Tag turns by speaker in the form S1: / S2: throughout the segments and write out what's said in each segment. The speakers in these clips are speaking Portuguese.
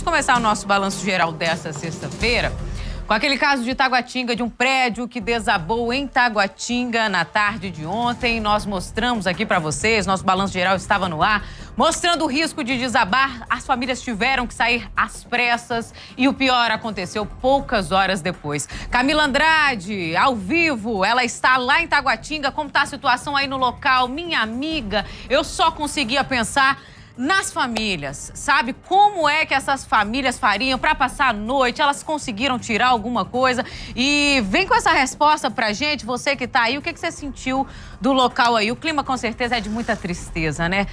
S1: vamos começar o nosso balanço geral desta sexta-feira com aquele caso de Taguatinga, de um prédio que desabou em Taguatinga na tarde de ontem. Nós mostramos aqui para vocês, nosso balanço geral estava no ar, mostrando o risco de desabar. As famílias tiveram que sair às pressas e o pior aconteceu poucas horas depois. Camila Andrade, ao vivo, ela está lá em Taguatinga. Como está a situação aí no local? Minha amiga, eu só conseguia pensar nas famílias, sabe? Como é que essas famílias fariam para passar a noite? Elas conseguiram tirar alguma coisa? E vem com essa resposta pra gente, você que tá aí, o que você sentiu do local aí? O clima com certeza é de muita tristeza, né?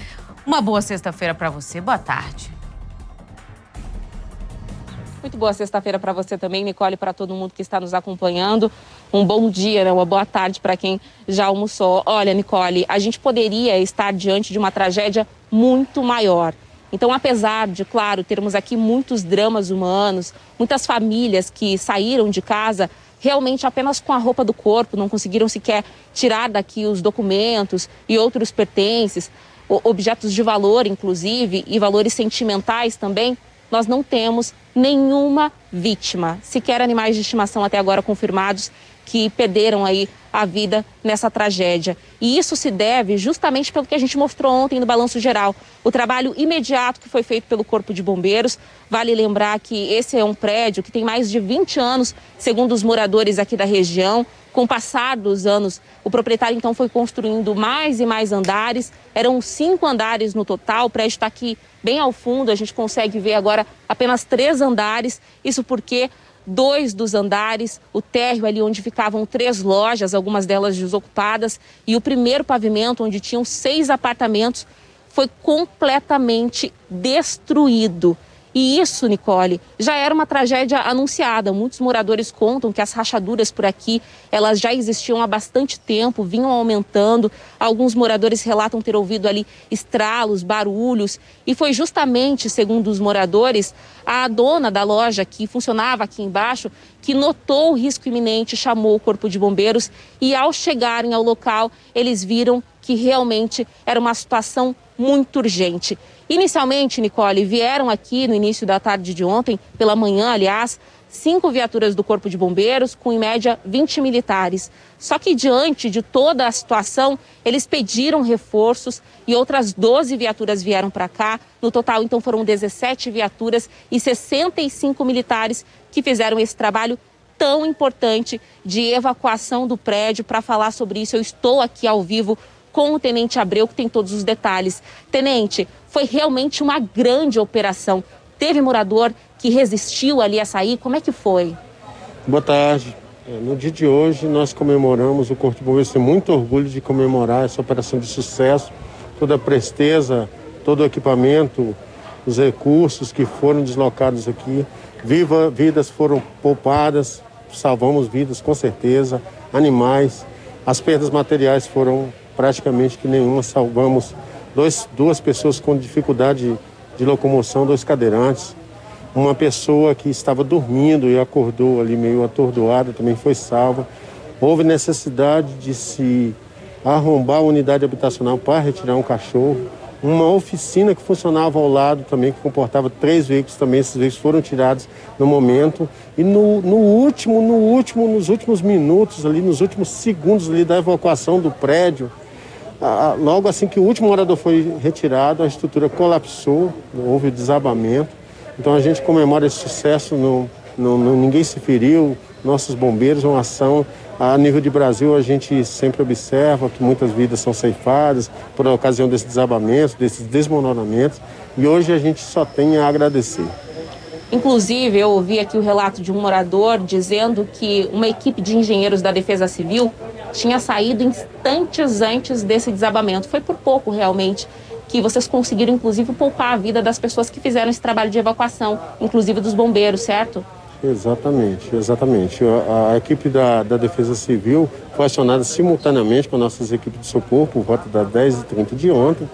S1: Uma boa sexta-feira para você, boa tarde.
S2: Muito boa sexta-feira para você também, Nicole, para todo mundo que está nos acompanhando. Um bom dia, né? Uma boa tarde para quem já almoçou. Olha, Nicole, a gente poderia estar diante de uma tragédia muito maior. Então, apesar de, claro, termos aqui muitos dramas humanos, muitas famílias que saíram de casa realmente apenas com a roupa do corpo, não conseguiram sequer tirar daqui os documentos e outros pertences, objetos de valor, inclusive, e valores sentimentais também, nós não temos nenhuma vítima, sequer animais de estimação até agora confirmados que perderam aí a vida nessa tragédia. E isso se deve justamente pelo que a gente mostrou ontem no Balanço Geral. O trabalho imediato que foi feito pelo Corpo de Bombeiros. Vale lembrar que esse é um prédio que tem mais de 20 anos, segundo os moradores aqui da região. Com o passar dos anos, o proprietário então foi construindo mais e mais andares. Eram 5 andares no total. O prédio está aqui bem ao fundo. A gente consegue ver agora apenas 3 andares. Isso porque 2 dos andares, o térreo ali onde ficavam 3 lojas, algumas delas desocupadas, e o primeiro pavimento, onde tinham 6 apartamentos, foi completamente destruído. E isso, Nicole, já era uma tragédia anunciada. Muitos moradores contam que as rachaduras por aqui, elas já existiam há bastante tempo, vinham aumentando. Alguns moradores relatam ter ouvido ali estralos, barulhos. E foi justamente, segundo os moradores, a dona da loja que funcionava aqui embaixo, que notou o risco iminente, chamou o Corpo de Bombeiros e ao chegarem ao local, eles viram que realmente era uma situação muito urgente. Inicialmente, Nicole, vieram aqui no início da tarde de ontem, pela manhã, aliás, 5 viaturas do Corpo de Bombeiros, com em média 20 militares. Só que diante de toda a situação, eles pediram reforços e outras 12 viaturas vieram para cá. No total, então, foram 17 viaturas e 65 militares que fizeram esse trabalho tão importante de evacuação do prédio. Para falar sobre isso, eu estou aqui ao vivo com o Tenente Abreu, que tem todos os detalhes. Tenente, foi realmente uma grande operação. Teve morador que resistiu ali a sair? Como é que foi?
S3: Boa tarde. No dia de hoje nós comemoramos, o Corpo de Bombeiros tem muito orgulho de comemorar essa operação de sucesso, toda a presteza, todo o equipamento, os recursos que foram deslocados aqui. Vidas foram poupadas, salvamos vidas com certeza, animais. As perdas materiais foram praticamente que nenhuma, salvamos 2 pessoas com dificuldade de locomoção, 2 cadeirantes. Uma pessoa que estava dormindo e acordou ali meio atordoada também foi salva. Houve necessidade de se arrombar a unidade habitacional para retirar um cachorro. Uma oficina que funcionava ao lado também, que comportava 3 veículos também. Esses veículos foram tirados no momento. E nos últimos minutos ali, nos últimos segundos ali da evacuação do prédio, logo assim que o último morador foi retirado, a estrutura colapsou, houve desabamento. Então a gente comemora esse sucesso, ninguém se feriu, nossos bombeiros, uma ação a nível de Brasil. A gente sempre observa que muitas vidas são ceifadas por ocasião desse desabamento, desses desmoronamentos, e hoje a gente só tem a agradecer.
S2: Inclusive, eu ouvi aqui o relato de um morador dizendo que uma equipe de engenheiros da Defesa Civil tinha saído instantes antes desse desabamento. Foi por pouco, realmente, que vocês conseguiram, inclusive, poupar a vida das pessoas que fizeram esse trabalho de evacuação, inclusive dos bombeiros, certo?
S3: Exatamente. A equipe da Defesa Civil foi acionada simultaneamente com as nossas equipes de socorro por volta das 10h30 de ontem.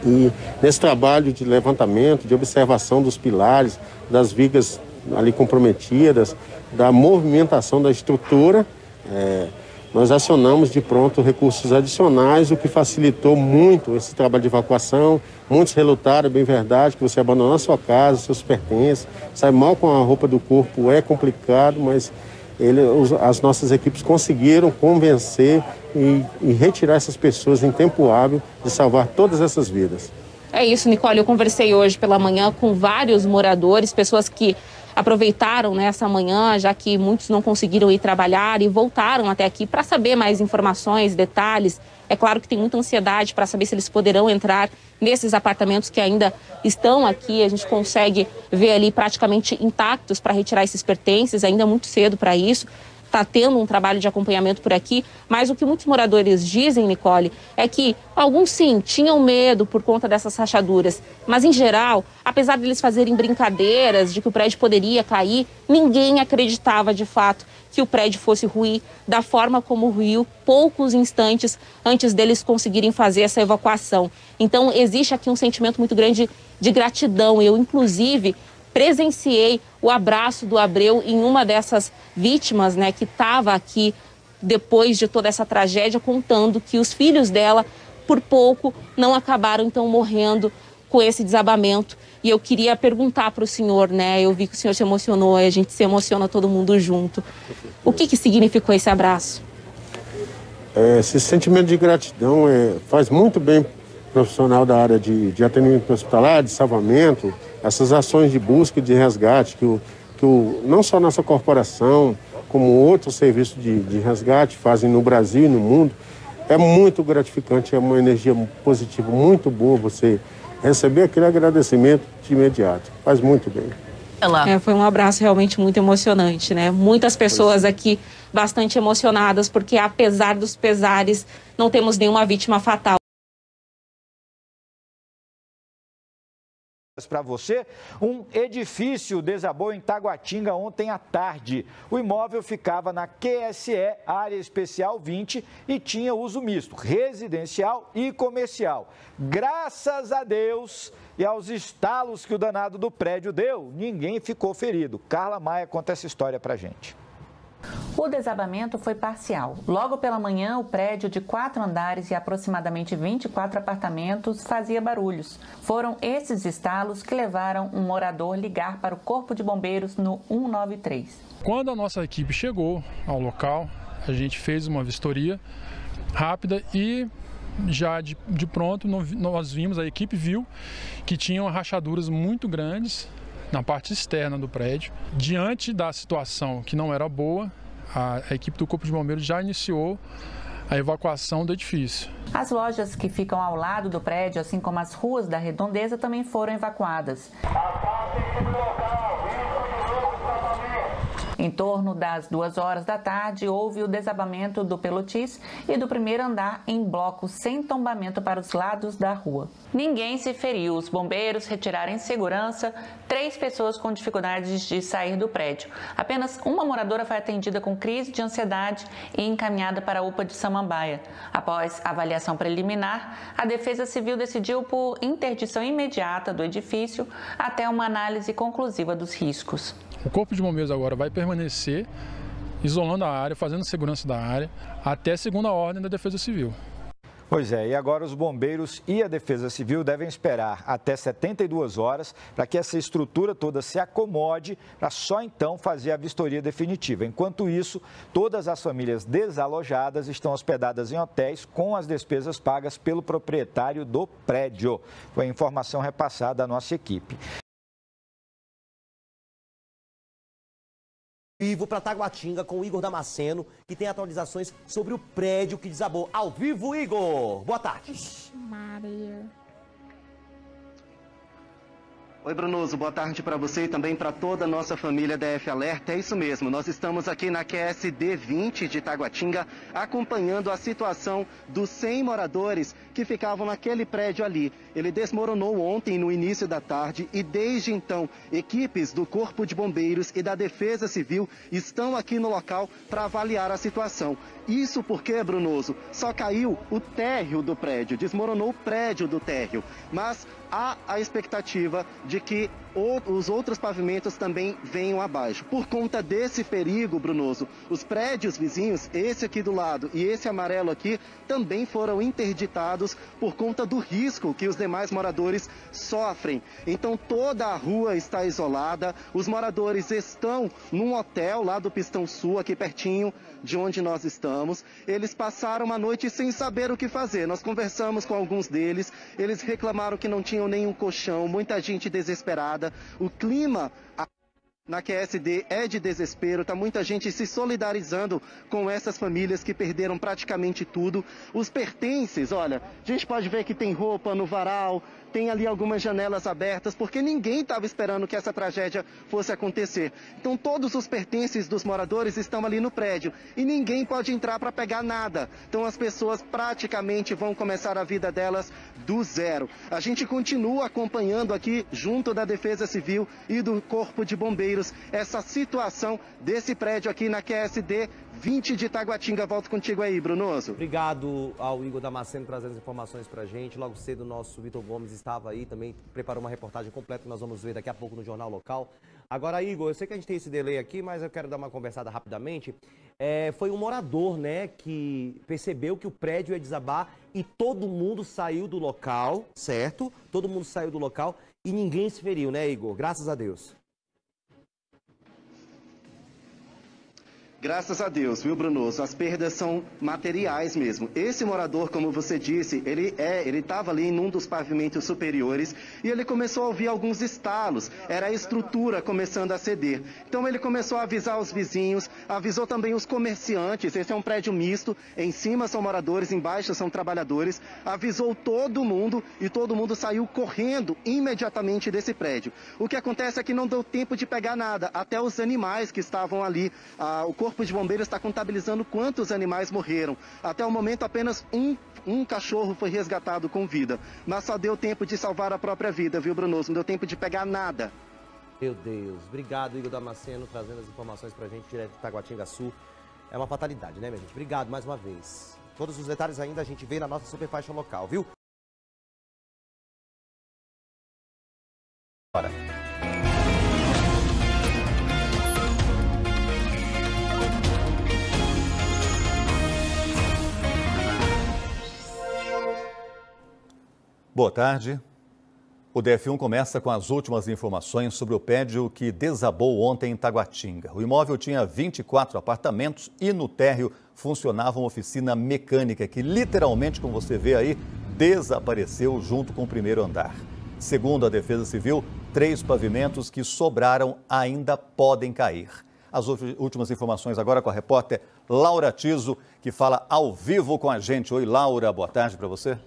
S3: E nesse trabalho de levantamento, de observação dos pilares, das vigas ali comprometidas, da movimentação da estrutura, nós acionamos de pronto recursos adicionais, o que facilitou muito esse trabalho de evacuação. Muitos relutaram, bem verdade, que você abandonou a sua casa, seus pertences, sai mal com a roupa do corpo, é complicado, mas as nossas equipes conseguiram convencer e retirar essas pessoas em tempo hábil de salvar todas essas vidas.
S2: É isso, Nicole, eu conversei hoje pela manhã com vários moradores, pessoas que aproveitaram essa manhã, já que muitos não conseguiram ir trabalhar e voltaram até aqui para saber mais informações, detalhes. É claro que tem muita ansiedade para saber se eles poderão entrar nesses apartamentos que ainda estão aqui. A gente consegue ver ali praticamente intactos para retirar esses pertences, ainda é muito cedo para isso. Está tendo um trabalho de acompanhamento por aqui, mas o que muitos moradores dizem, Nicole, é que alguns sim tinham medo por conta dessas rachaduras, mas em geral, apesar de eles fazerem brincadeiras de que o prédio poderia cair, ninguém acreditava de fato que o prédio fosse ruir da forma como ruiu poucos instantes antes deles conseguirem fazer essa evacuação. Então existe aqui um sentimento muito grande de gratidão. Eu, inclusive, presenciei o abraço do Abreu em uma dessas vítimas, que estava aqui depois de toda essa tragédia, contando que os filhos dela, por pouco, não acabaram então morrendo com esse desabamento. E eu queria perguntar para o senhor, eu vi que o senhor se emocionou, a gente se emociona todo mundo junto. O que significou esse abraço?
S3: Esse sentimento de gratidão faz muito bem profissional da área de atendimento hospitalar, de salvamento, essas ações de busca e de resgate que não só nossa corporação, como outros serviços de resgate fazem no Brasil e no mundo, é muito gratificante, é uma energia positiva muito boa você receber aquele agradecimento de imediato. Faz muito bem.
S2: Foi um abraço realmente muito emocionante, Muitas pessoas aqui bastante emocionadas, porque apesar dos pesares, não temos nenhuma vítima fatal.
S4: Para você, um edifício desabou em Taguatinga ontem à tarde. O imóvel ficava na QSE, Área Especial 20, e tinha uso misto, residencial e comercial. Graças a Deus e aos estalos que o danado do prédio deu, ninguém ficou ferido. Carla Maia conta essa história pra gente.
S5: O desabamento foi parcial. Logo pela manhã, o prédio de 4 andares e aproximadamente 24 apartamentos fazia barulhos. Foram esses estalos que levaram um morador ligar para o Corpo de Bombeiros no 193.
S6: Quando a nossa equipe chegou ao local, a gente fez uma vistoria rápida e já de pronto nós vimos, a equipe viu que tinham rachaduras muito grandes na parte externa do prédio. Diante da situação que não era boa, a equipe do Corpo de Bombeiros já iniciou a evacuação do edifício.
S5: As lojas que ficam ao lado do prédio, assim como as ruas da redondeza, também foram evacuadas. Em torno das 2 horas da tarde, houve o desabamento do pelotis e do primeiro andar em bloco sem tombamento para os lados da rua. Ninguém se feriu. Os bombeiros retiraram em segurança 3 pessoas com dificuldades de sair do prédio. Apenas uma moradora foi atendida com crise de ansiedade e encaminhada para a UPA de Samambaia. Após avaliação preliminar, a Defesa Civil decidiu por interdição imediata do edifício até uma análise conclusiva dos riscos.
S6: O Corpo de Bombeiros agora vai permanecer isolando a área, fazendo segurança da área, até segunda ordem da Defesa Civil.
S4: Pois é, e agora os bombeiros e a Defesa Civil devem esperar até 72 horas para que essa estrutura toda se acomode, para só então fazer a vistoria definitiva. Enquanto isso, todas as famílias desalojadas estão hospedadas em hotéis com as despesas pagas pelo proprietário do prédio. Foi a informação repassada à nossa equipe.
S7: E vou para Taguatinga com o Igor Damasceno, que tem atualizações sobre o prédio que desabou. Ao vivo, Igor! Boa tarde.
S8: Ixi, Maria.
S9: Oi, Brunoso, boa tarde para você e também para toda a nossa família da F Alerta. É isso mesmo, nós estamos aqui na QSD 20 de Taguatinga, acompanhando a situação dos 100 moradores que ficavam naquele prédio ali. Ele desmoronou ontem no início da tarde e desde então equipes do Corpo de Bombeiros e da Defesa Civil estão aqui no local para avaliar a situação. Isso porque, Brunoso, só caiu o térreo do prédio, desmoronou o prédio do térreo, mas há a expectativa de que os outros pavimentos também venham abaixo. Por conta desse perigo, Brunoso, os prédios vizinhos, esse aqui do lado e esse amarelo aqui, também foram interditados por conta do risco que os demais moradores sofrem. Então toda a rua está isolada, os moradores estão num hotel lá do Pistão Sul, aqui pertinho de onde nós estamos. Eles passaram uma noite sem saber o que fazer. Nós conversamos com alguns deles, eles reclamaram que não tinham nenhum colchão, muita gente desesperada. O clima na QSD é de desespero, tá muita gente se solidarizando com essas famílias que perderam praticamente tudo. Os pertences, olha, a gente pode ver que tem roupa no varal, tem ali algumas janelas abertas, porque ninguém estava esperando que essa tragédia fosse acontecer. Então todos os pertences dos moradores estão ali no prédio e ninguém pode entrar para pegar nada. Então as pessoas praticamente vão começar a vida delas do zero. A gente continua acompanhando aqui, junto da Defesa Civil e do Corpo de Bombeiros, essa situação desse prédio aqui na QSD 20 de Taguatinga. Volto contigo aí, Brunoso.
S7: Obrigado ao Igor Damasceno trazendo as informações pra gente. Logo cedo o nosso Vitor Gomes estava aí, também preparou uma reportagem completa que nós vamos ver daqui a pouco no Jornal Local. Agora, Igor, eu sei que a gente tem esse delay aqui, mas eu quero dar uma conversada rapidamente. Foi um morador, né, que percebeu que o prédio ia desabar e todo mundo saiu do local, certo? Todo mundo saiu do local e ninguém se feriu, né, Igor? Graças a Deus.
S9: Graças a Deus, viu, Brunoso? As perdas são materiais mesmo. Esse morador, como você disse, ele estava ali em um dos pavimentos superiores e ele começou a ouvir alguns estalos. Era a estrutura começando a ceder. Então ele começou a avisar os vizinhos, avisou também os comerciantes. Esse é um prédio misto, em cima são moradores, embaixo são trabalhadores. Avisou todo mundo e todo mundo saiu correndo imediatamente desse prédio. O que acontece é que não deu tempo de pegar nada, até os animais que estavam ali. O Corpo de Bombeiros está contabilizando quantos animais morreram. Até o momento, apenas um cachorro foi resgatado com vida. Mas só deu tempo de salvar a própria vida, viu, Brunoso? Não deu tempo de pegar nada.
S7: Meu Deus. Obrigado, Igor Damasceno, trazendo as informações pra gente direto de Taguatinga Sul. É uma fatalidade, né, minha gente? Obrigado mais uma vez. Todos os detalhes ainda a gente vê na nossa Superfaixa Local, viu? Bora.
S8: Boa tarde. O DF1 começa com as últimas informações sobre o prédio que desabou ontem em Taguatinga. O imóvel tinha 24 apartamentos e no térreo funcionava uma oficina mecânica que literalmente, como você vê aí, desapareceu junto com o primeiro andar. Segundo a Defesa Civil, 3 pavimentos que sobraram ainda podem cair. As últimas informações agora com a repórter Laura Tiso, que fala ao vivo com a gente. Oi, Laura, boa tarde para você.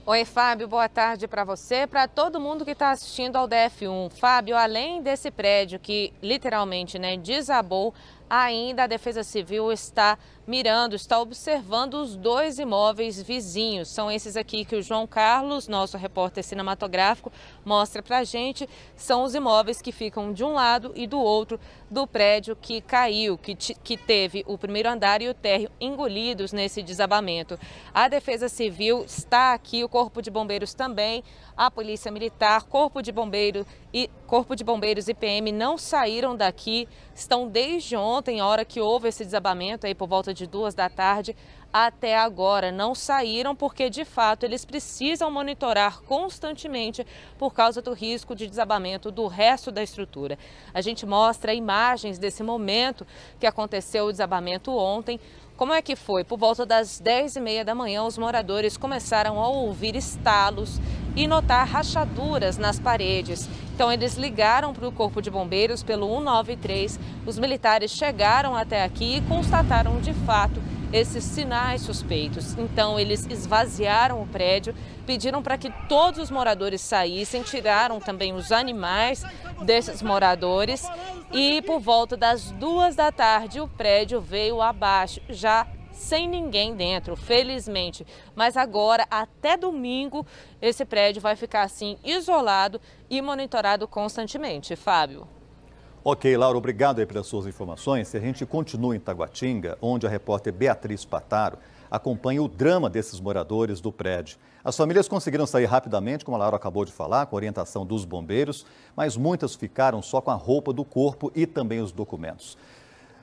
S2: Oi, Fábio, boa tarde para você, para todo mundo que está assistindo ao DF1. Fábio, além desse prédio que literalmente desabou, ainda a Defesa Civil está mirando, está observando os 2 imóveis vizinhos. São esses aqui que o João Carlos, nosso repórter cinematográfico, mostra pra gente. São os imóveis que ficam de um lado e do outro do prédio que caiu, que teve o primeiro andar e o térreo engolidos nesse desabamento. A Defesa Civil está aqui, o Corpo de Bombeiros também, a Polícia Militar, Corpo de Bombeiros e PM não saíram daqui, estão desde ontem, a hora que houve esse desabamento, aí por volta de 2 da tarde, até agora não saíram porque, de fato, eles precisam monitorar constantemente por causa do risco de desabamento do resto da estrutura. A gente mostra imagens desse momento que aconteceu o desabamento ontem. Como é que foi? Por volta das 10h30 da manhã, os moradores começaram a ouvir estalos e notar rachaduras nas paredes. Então, eles ligaram para o Corpo de Bombeiros pelo 193. Os militares chegaram até aqui e constataram, de fato, esses sinais suspeitos. Então, eles esvaziaram o prédio, pediram para que todos os moradores saíssem, tiraram também os animais desses moradores e por volta das 2 da tarde o prédio veio abaixo, já sem ninguém dentro, felizmente. Mas agora, até domingo, esse prédio vai ficar assim isolado e monitorado constantemente. Fábio.
S8: Ok, Laura, obrigado aí pelas suas informações. Se a gente continua em Taguatinga, onde a repórter Beatriz Pataro acompanhe o drama desses moradores do prédio. As famílias conseguiram sair rapidamente, como a Laura acabou de falar, com a orientação dos bombeiros, mas muitas ficaram só com a roupa do corpo e também os documentos.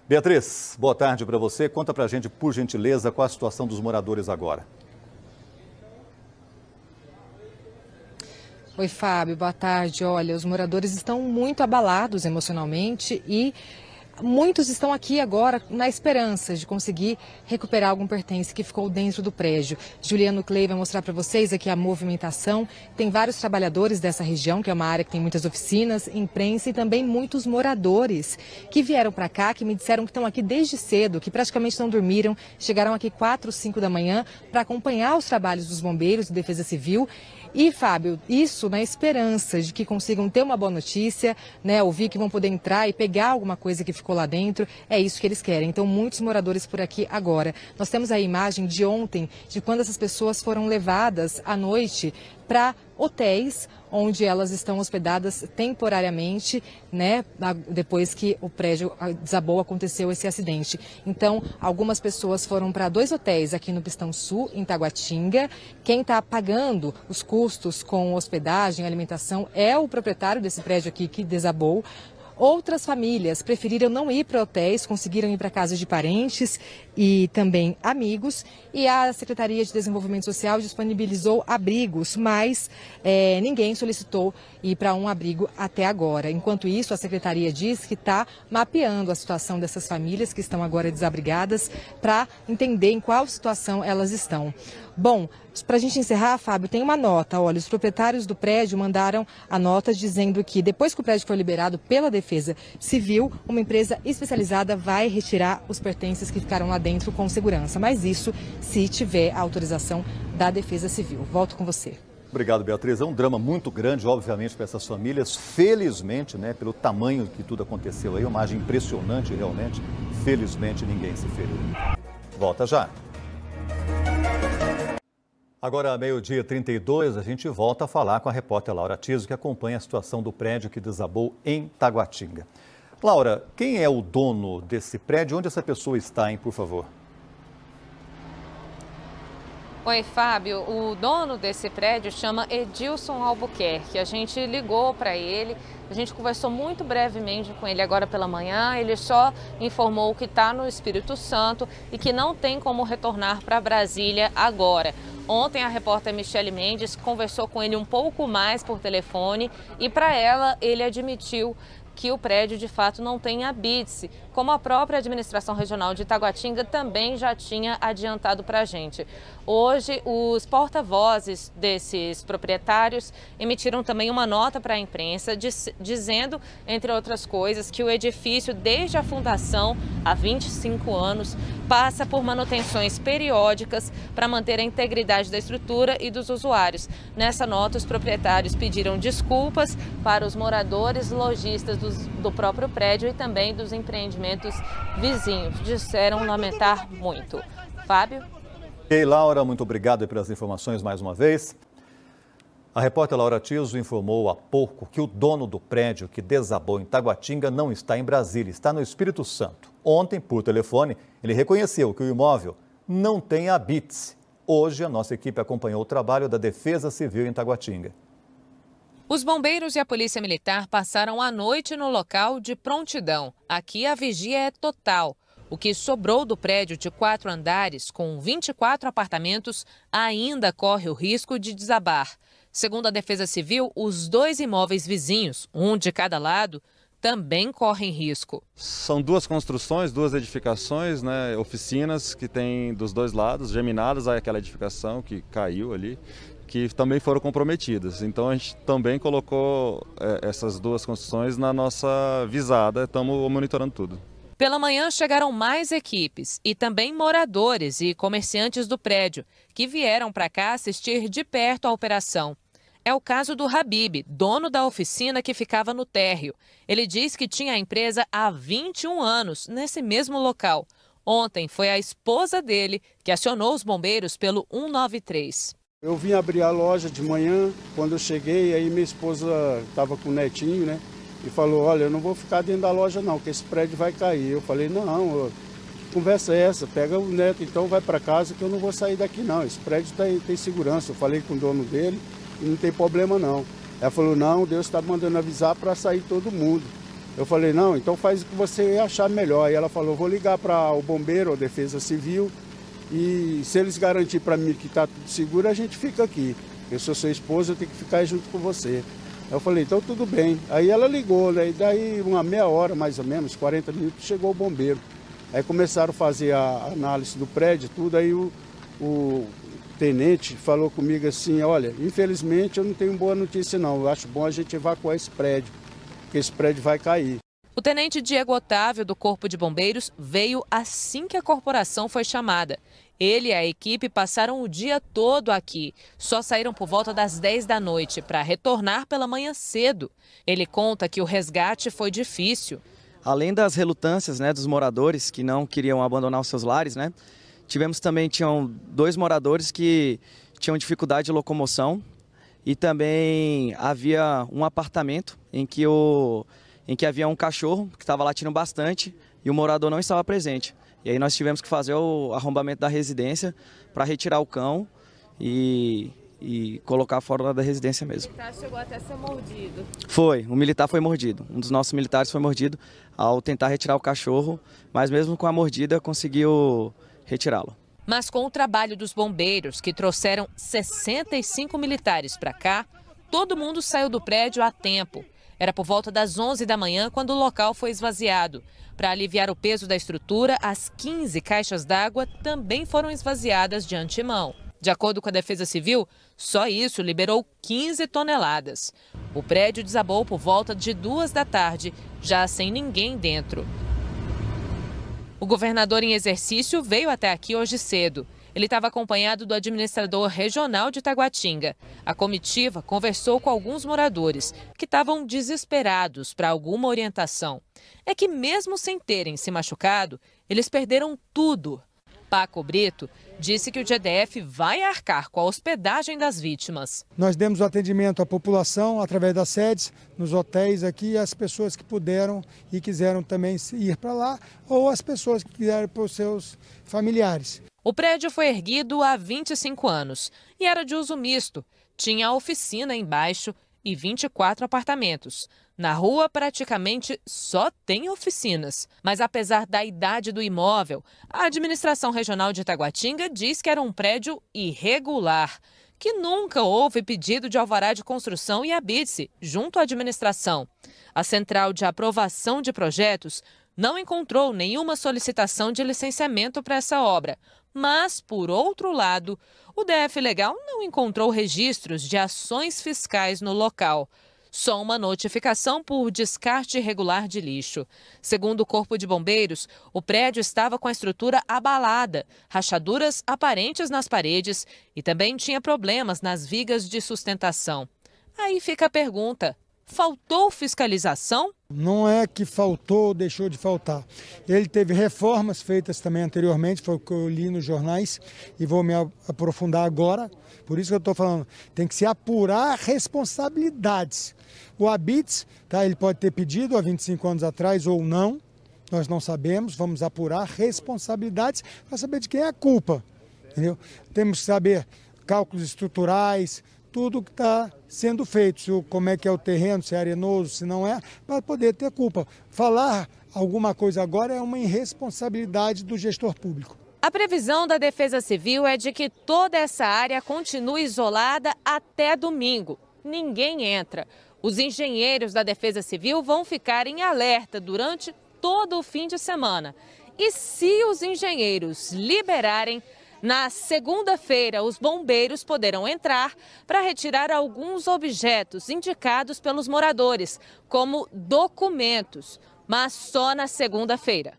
S8: Beatriz, boa tarde para você. Conta para a gente, por gentileza, qual a situação dos moradores agora.
S10: Oi, Fábio, boa tarde. Olha, os moradores estão muito abalados emocionalmente e muitos estão aqui agora na esperança de conseguir recuperar algum pertence que ficou dentro do prédio. Juliano Clay vai mostrar para vocês aqui a movimentação. Tem vários trabalhadores dessa região, que é uma área que tem muitas oficinas, imprensa e também muitos moradores que vieram para cá, que me disseram que estão aqui desde cedo, que praticamente não dormiram, chegaram aqui 4, 5 da manhã para acompanhar os trabalhos dos bombeiros e Defesa Civil. E, Fábio, isso na esperança de que consigam ter uma boa notícia, né, ouvir que vão poder entrar e pegar alguma coisa que ficou lá dentro, é isso que eles querem. Então, muitos moradores por aqui agora. Nós temos a imagem de ontem, de quando essas pessoas foram levadas à noite para hotéis, onde elas estão hospedadas temporariamente, né, depois que o prédio desabou, aconteceu esse acidente. Então, algumas pessoas foram para 2 hotéis aqui no Pistão Sul, em Taguatinga. Quem está pagando os custos com hospedagem e alimentação é o proprietário desse prédio aqui que desabou. Outras famílias preferiram não ir para hotéis, conseguiram ir para casa de parentes e também amigos. E a Secretaria de Desenvolvimento Social disponibilizou abrigos, mas ninguém solicitou ir para um abrigo até agora. Enquanto isso, a Secretaria diz que está mapeando a situação dessas famílias que estão agora desabrigadas para entender em qual situação elas estão. Bom, para a gente encerrar, Fábio, tem uma nota. Olha, os proprietários do prédio mandaram a nota dizendo que depois que o prédio for liberado pela Defesa Civil, uma empresa especializada vai retirar os pertences que ficaram lá dentro com segurança. Mas isso se tiver a autorização da Defesa Civil. Volto com você.
S8: Obrigado, Beatriz. É um drama muito grande, obviamente, para essas famílias. Felizmente, né, pelo tamanho que tudo aconteceu aí, uma imagem impressionante realmente. Felizmente, ninguém se feriu. Volta já. Agora, meio-dia 32, a gente volta a falar com a repórter Laura Tiso, que acompanha a situação do prédio que desabou em Taguatinga. Laura, quem é o dono desse prédio? Onde essa pessoa está, hein, por favor?
S2: Oi, Fábio. O dono desse prédio chama Edilson Albuquerque. A gente ligou para ele, a gente conversou muito brevemente com ele agora pela manhã. Ele só informou que está no Espírito Santo e que não tem como retornar para Brasília agora. Ontem a repórter Michele Mendes conversou com ele um pouco mais por telefone e para ela ele admitiu que o prédio de fato não tem habite, como a própria administração regional de Taguatinga também já tinha adiantado para a gente. Hoje, os porta-vozes desses proprietários emitiram também uma nota para a imprensa dizendo, entre outras coisas, que o edifício, desde a fundação, há 25 anos, passa por manutenções periódicas para manter a integridade da estrutura e dos usuários. Nessa nota, os proprietários pediram desculpas para os moradores lojistas do próprio prédio e também dos empreendimentos vizinhos. Disseram lamentar muito. Fábio?
S8: Ei, Laura, muito obrigado pelas informações mais uma vez. A repórter Laura Tiso informou há pouco que o dono do prédio que desabou em Taguatinga não está em Brasília, está no Espírito Santo. Ontem, por telefone, ele reconheceu que o imóvel não tem habites. Hoje, a nossa equipe acompanhou o trabalho da Defesa Civil em Taguatinga.
S1: Os bombeiros e a Polícia Militar passaram a noite no local de prontidão. Aqui a vigia é total. O que sobrou do prédio de 4 andares, com 24 apartamentos, ainda corre o risco de desabar. Segundo a Defesa Civil, os 2 imóveis vizinhos, um de cada lado, também correm risco.
S11: São 2 construções, 2 edificações, né, oficinas que tem dos 2 lados, geminadas àquela edificação que caiu ali, que também foram comprometidas. Então a gente também colocou essas 2 construções na nossa visada, estamos monitorando tudo.
S1: Pela manhã chegaram mais equipes e também moradores e comerciantes do prédio, que vieram para cá assistir de perto a operação. É o caso do Habib, dono da oficina que ficava no térreo. Ele diz que tinha a empresa há 21 anos, nesse mesmo local. Ontem foi a esposa dele que acionou os bombeiros pelo 193.
S12: Eu vim abrir a loja de manhã, quando eu cheguei, aí minha esposa estava com o netinho, né? E falou, olha, eu não vou ficar dentro da loja não, que esse prédio vai cair. Eu falei, não, conversa é essa? Pega o neto, então vai para casa que eu não vou sair daqui não. Esse prédio tem segurança. Eu falei com o dono dele e não tem problema não. Ela falou, não, Deus está mandando avisar para sair todo mundo. Eu falei, não, então faz o que você achar melhor. Aí ela falou, vou ligar para o bombeiro ou Defesa Civil e se eles garantirem para mim que está tudo seguro, a gente fica aqui. Eu sou sua esposa, eu tenho que ficar junto com você. Eu falei, então tudo bem. Aí ela ligou, né? E daí uma meia hora, mais ou menos, 40 minutos, chegou o bombeiro. Aí começaram a fazer a análise do prédio, tudo. Aí o tenente falou comigo assim, olha, infelizmente eu não tenho boa notícia não. Eu acho bom a gente evacuar esse prédio, porque esse prédio vai cair.
S13: O tenente Diego Otávio, do Corpo de Bombeiros, veio assim que a corporação foi chamada. Ele e a equipe passaram o dia todo aqui. Só saíram por volta das 10 da noite para retornar pela manhã cedo. Ele conta que o resgate foi difícil.
S14: Além das relutâncias, dos moradores que não queriam abandonar os seus lares, tinham 2 moradores que tinham dificuldade de locomoção e também havia um apartamento em que havia um cachorro que estava latindo bastante e o morador não estava presente. E aí nós tivemos que fazer o arrombamento da residência para retirar o cão e colocar fora da residência mesmo.
S13: O militar chegou até a ser mordido.
S14: Foi, o militar foi mordido. Um dos nossos militares foi mordido ao tentar retirar o cachorro, mas mesmo com a mordida conseguiu retirá-lo.
S13: Mas com o trabalho dos bombeiros, que trouxeram 65 militares para cá, todo mundo saiu do prédio a tempo. Era por volta das 11 da manhã quando o local foi esvaziado. Para aliviar o peso da estrutura, as 15 caixas d'água também foram esvaziadas de antemão. De acordo com a Defesa Civil, só isso liberou 15 toneladas. O prédio desabou por volta de 2 da tarde, já sem ninguém dentro. O governador em exercício veio até aqui hoje cedo. Ele estava acompanhado do administrador regional de Taguatinga. A comitiva conversou com alguns moradores que estavam desesperados para alguma orientação. É que mesmo sem terem se machucado, eles perderam tudo. Paco Brito disse que o GDF vai arcar com a hospedagem das vítimas.
S15: Nós demos o atendimento à população através das sedes, nos hotéis aqui, as pessoas que puderam e quiseram também ir para lá, ou as pessoas que quiseram para os seus familiares.
S13: O prédio foi erguido há 25 anos e era de uso misto. Tinha a oficina embaixo e 24 apartamentos. Na rua, praticamente só tem oficinas. Mas apesar da idade do imóvel, a administração regional de Taguatinga diz que era um prédio irregular, que nunca houve pedido de alvará de construção e habite-se junto à administração. A Central de Aprovação de Projetos não encontrou nenhuma solicitação de licenciamento para essa obra. Mas, por outro lado, o DF Legal não encontrou registros de ações fiscais no local. Só uma notificação por descarte irregular de lixo. Segundo o Corpo de Bombeiros, o prédio estava com a estrutura abalada, rachaduras aparentes nas paredes e também tinha problemas nas vigas de sustentação. Aí fica a pergunta: faltou fiscalização?
S15: Não é que faltou ou deixou de faltar. Ele teve reformas feitas também anteriormente, foi o que eu li nos jornais e vou me aprofundar agora. Por isso que eu estou falando, tem que se apurar responsabilidades. O habite, ele pode ter pedido há 25 anos atrás ou não, nós não sabemos, vamos apurar responsabilidades para saber de quem é a culpa. Entendeu? Temos que saber cálculos estruturais, tudo que está sendo feito, como é que é o terreno, se é arenoso, se não é, para poder ter culpa. Falar alguma coisa agora é uma irresponsabilidade do gestor público.
S13: A previsão da Defesa Civil é de que toda essa área continue isolada até domingo. Ninguém entra. Os engenheiros da Defesa Civil vão ficar em alerta durante todo o fim de semana. E se os engenheiros liberarem, na segunda-feira, os bombeiros poderão entrar para retirar alguns objetos indicados pelos moradores, como documentos, mas só na segunda-feira.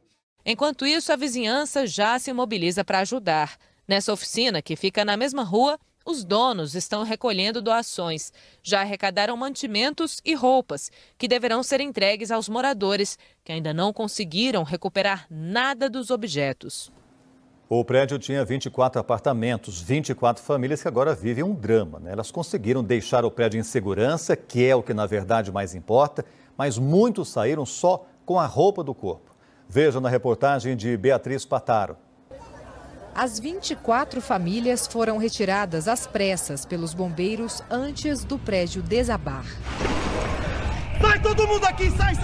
S13: Enquanto isso, a vizinhança já se mobiliza para ajudar. Nessa oficina, que fica na mesma rua, os donos estão recolhendo doações. Já arrecadaram mantimentos e roupas, que deverão ser entregues aos moradores, que ainda não conseguiram recuperar nada dos objetos.
S8: O prédio tinha 24 apartamentos, 24 famílias que agora vivem um drama, né? Elas conseguiram deixar o prédio em segurança, que é o que na verdade mais importa, mas muitos saíram só com a roupa do corpo. Veja na reportagem de Beatriz Pataro.
S10: As 24 famílias foram retiradas às pressas pelos bombeiros antes do prédio desabar.
S16: Sai todo mundo aqui, sai,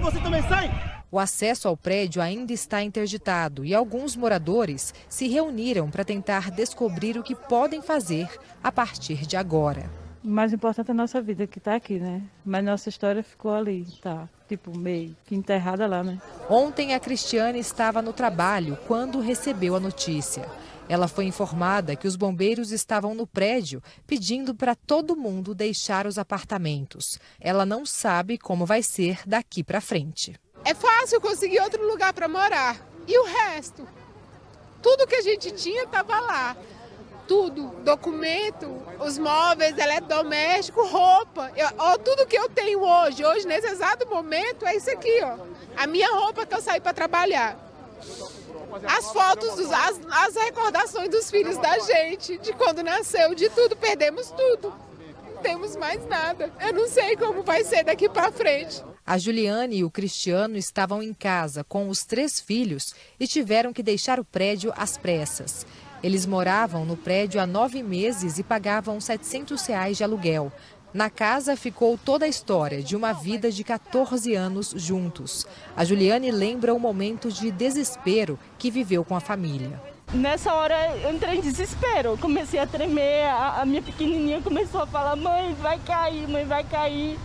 S16: você também sai!
S10: O acesso ao prédio ainda está interditado e alguns moradores se reuniram para tentar descobrir o que podem fazer a partir de agora.
S17: O mais importante é a nossa vida que está aqui, né? Mas nossa história ficou ali, tá? Tipo, meio que enterrada lá, né?
S10: Ontem a Cristiane estava no trabalho quando recebeu a notícia. Ela foi informada que os bombeiros estavam no prédio pedindo para todo mundo deixar os apartamentos. Ela não sabe como vai ser daqui para frente.
S18: É fácil conseguir outro lugar para morar. E o resto? Tudo que a gente tinha estava lá. Tudo, documento, os móveis, eletrodoméstico, roupa. Tudo que eu tenho hoje nesse exato momento, é isso aqui, ó. A minha roupa que eu saí para trabalhar. As fotos, as recordações dos filhos da gente, de quando nasceu, de tudo, perdemos tudo. Não temos mais nada. Eu não sei como vai ser daqui para frente.
S10: A Juliane e o Cristiano estavam em casa com os 3 filhos e tiveram que deixar o prédio às pressas. Eles moravam no prédio há 9 meses e pagavam R$ 700 de aluguel. Na casa ficou toda a história de uma vida de 14 anos juntos. A Juliane lembra o momento de desespero que viveu com a família.
S17: Nessa hora eu entrei em desespero, comecei a tremer, a minha pequenininha começou a falar: mãe, vai cair, mãe, vai cair.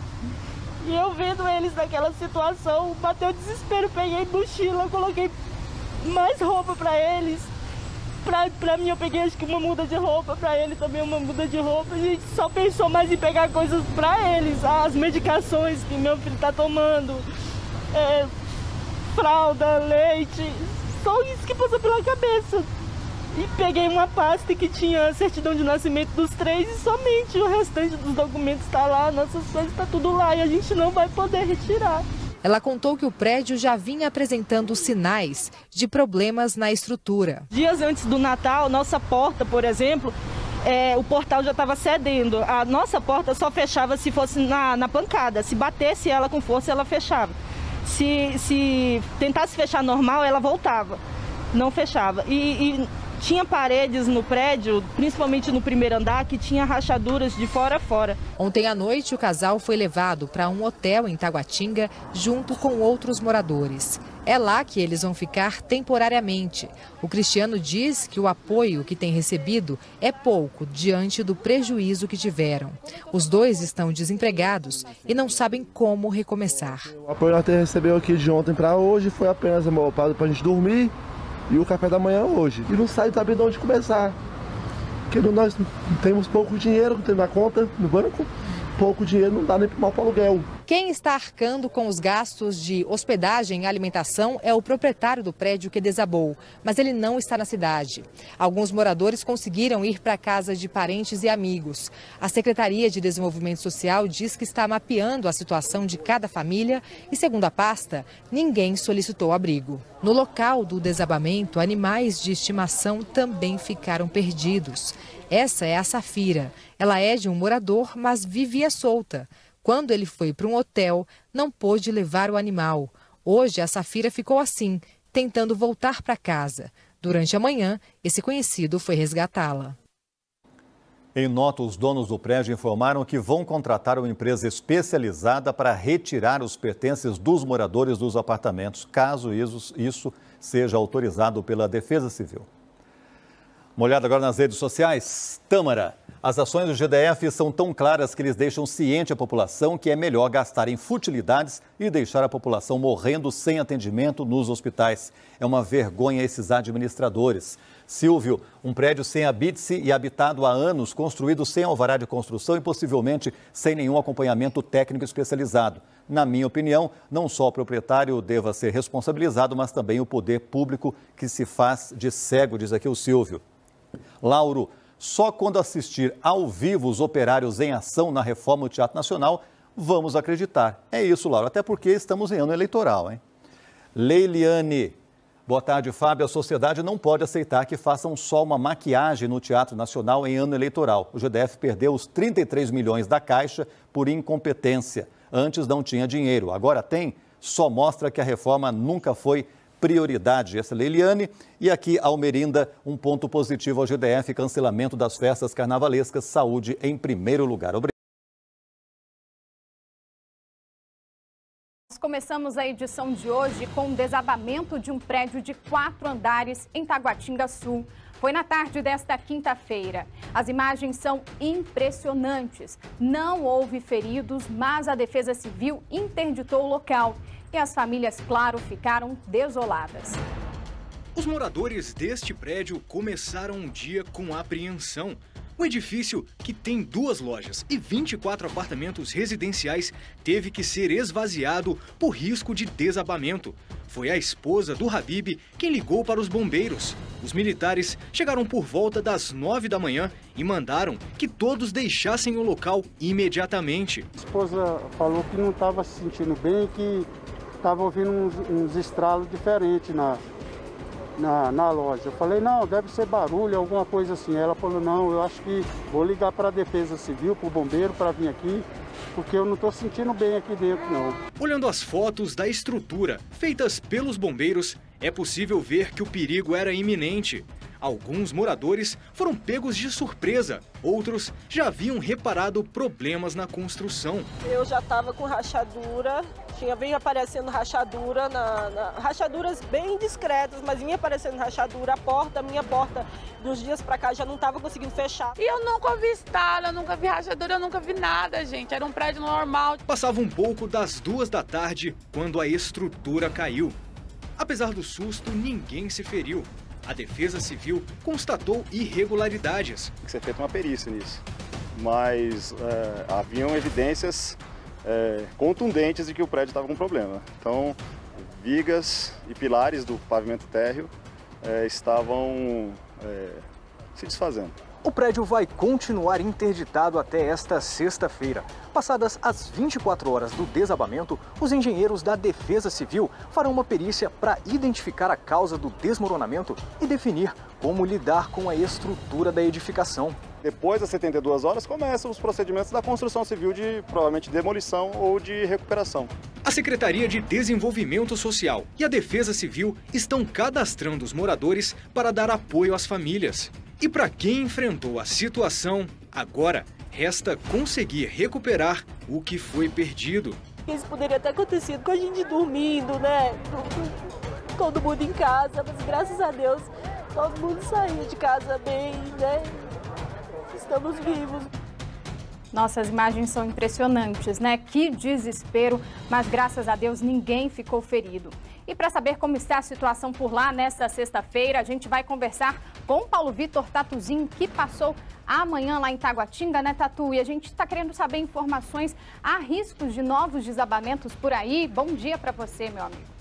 S17: E eu vendo eles naquela situação, bateu o desespero, peguei mochila, coloquei mais roupa para eles. Pra mim eu peguei acho que uma muda de roupa, pra ele também uma muda de roupa. A gente só pensou mais em pegar coisas pra eles, as medicações que meu filho tá tomando, fralda, leite, só isso que passou pela cabeça. E peguei uma pasta que tinha a certidão de nascimento dos 3 e somente o restante dos documentos está lá, nossas coisas está tudo lá e a gente não vai poder retirar.
S10: Ela contou que o prédio já vinha apresentando sinais de problemas na estrutura.
S17: Dias antes do Natal, nossa porta, por exemplo, o portal já estava cedendo. A nossa porta só fechava se fosse na pancada, se batesse ela com força, ela fechava. Se tentasse fechar normal, ela voltava, não fechava. E tinha paredes no prédio, principalmente no primeiro andar, que tinha rachaduras de fora a fora.
S10: Ontem à noite, o casal foi levado para um hotel em Taguatinga, junto com outros moradores. É lá que eles vão ficar temporariamente. O Cristiano diz que o apoio que tem recebido é pouco diante do prejuízo que tiveram. Os 2 estão desempregados e não sabem como recomeçar.
S19: O apoio que nós recebeu aqui de ontem para hoje foi apenas para a gente dormir e o café da manhã hoje. E não sai também de onde começar. Porque nós temos pouco dinheiro, tem na conta, no banco. Pouco dinheiro não dá nem para o aluguel.
S10: Quem está arcando com os gastos de hospedagem e alimentação é o proprietário do prédio que desabou, mas ele não está na cidade. Alguns moradores conseguiram ir para a casa de parentes e amigos. A Secretaria de Desenvolvimento Social diz que está mapeando a situação de cada família e, segundo a pasta, ninguém solicitou abrigo. No local do desabamento, animais de estimação também ficaram perdidos. Essa é a Safira. Ela é de um morador, mas vivia solta. Quando ele foi para um hotel, não pôde levar o animal. Hoje, a Safira ficou assim, tentando voltar para casa. Durante a manhã, esse conhecido foi resgatá-la.
S8: Em nota, os donos do prédio informaram que vão contratar uma empresa especializada para retirar os pertences dos moradores dos apartamentos, caso isso seja autorizado pela Defesa Civil. Uma olhada agora nas redes sociais. Tâmara, as ações do GDF são tão claras que eles deixam ciente a população que é melhor gastar em futilidades e deixar a população morrendo sem atendimento nos hospitais. É uma vergonha esses administradores. Silvio, um prédio sem habite-se e habitado há anos, construído sem alvará de construção e possivelmente sem nenhum acompanhamento técnico especializado. Na minha opinião, não só o proprietário deva ser responsabilizado, mas também o poder público que se faz de cego, diz aqui o Silvio. Lauro, só quando assistir ao vivo os operários em ação na reforma do Teatro Nacional, vamos acreditar. É isso, Lauro, até porque estamos em ano eleitoral, hein? Leiliane, boa tarde, Fábio. A sociedade não pode aceitar que façam só uma maquiagem no Teatro Nacional em ano eleitoral. O GDF perdeu os 33 milhões da Caixa por incompetência. Antes não tinha dinheiro, agora tem só mostra que a reforma nunca foi prioridade. Essa é Leiliane. E aqui, Almerinda, um ponto positivo ao GDF, cancelamento das festas carnavalescas, saúde em primeiro lugar. Obrigado.
S20: Começamos a edição de hoje com o desabamento de um prédio de 4 andares em Taguatinga Sul. Foi na tarde desta quinta-feira. As imagens são impressionantes. Não houve feridos, mas a Defesa Civil interditou o local. E as famílias, claro, ficaram desoladas.
S21: Os moradores deste prédio começaram um dia com apreensão. O edifício, que tem 2 lojas e 24 apartamentos residenciais, teve que ser esvaziado por risco de desabamento. Foi a esposa do Habib quem ligou para os bombeiros. Os militares chegaram por volta das 9 da manhã e mandaram que todos deixassem o local imediatamente.
S12: A esposa falou que não estava se sentindo bem, que estava ouvindo uns estralos diferentes na loja. Eu falei, não, deve ser barulho, alguma coisa assim. Ela falou, não, eu acho que vou ligar para a Defesa Civil, para o bombeiro, para vir aqui, porque eu não estou sentindo bem aqui dentro, não.
S21: Olhando as fotos da estrutura feitas pelos bombeiros, é possível ver que o perigo era iminente. Alguns moradores foram pegos de surpresa, outros já haviam reparado problemas na construção.
S22: Eu já estava com rachadura, vinha aparecendo rachadura, rachaduras bem discretas, mas vinha aparecendo rachadura. Minha porta, dos dias pra cá já não estava conseguindo fechar.
S23: E eu nunca ouvi estalo, eu nunca vi rachadura, eu nunca vi nada, gente. Era um prédio normal.
S21: Passava um pouco das 2 da tarde quando a estrutura caiu. Apesar do susto, ninguém se feriu. A Defesa Civil constatou irregularidades.
S24: Tem que ser feita uma perícia nisso, mas haviam evidências contundentes de que o prédio estava com problema. Então, vigas e pilares do pavimento térreo estavam se desfazendo.
S25: O prédio vai continuar interditado até esta sexta-feira. Passadas as 24 horas do desabamento, os engenheiros da Defesa Civil farão uma perícia para identificar a causa do desmoronamento e definir como lidar com a estrutura da edificação.
S24: Depois das 72 horas, começam os procedimentos da construção civil de, provavelmente, demolição ou de recuperação.
S21: A Secretaria de Desenvolvimento Social e a Defesa Civil estão cadastrando os moradores para dar apoio às famílias. E para quem enfrentou a situação, agora resta conseguir recuperar o que foi perdido.
S22: Isso poderia ter acontecido com a gente dormindo, né? Todo mundo em casa, mas graças a Deus todo mundo saiu de casa bem, né? Estamos vivos.
S20: Nossa, as imagens são impressionantes, né? Que desespero, mas graças a Deus ninguém ficou ferido. E para saber como está a situação por lá nesta sexta-feira, a gente vai conversar com o Paulo Vitor Tatuzinho, que passou amanhã lá em Taguatinga, né, Tatu? E a gente está querendo saber informações. Há riscos de novos desabamentos por aí? Bom dia para você, meu amigo.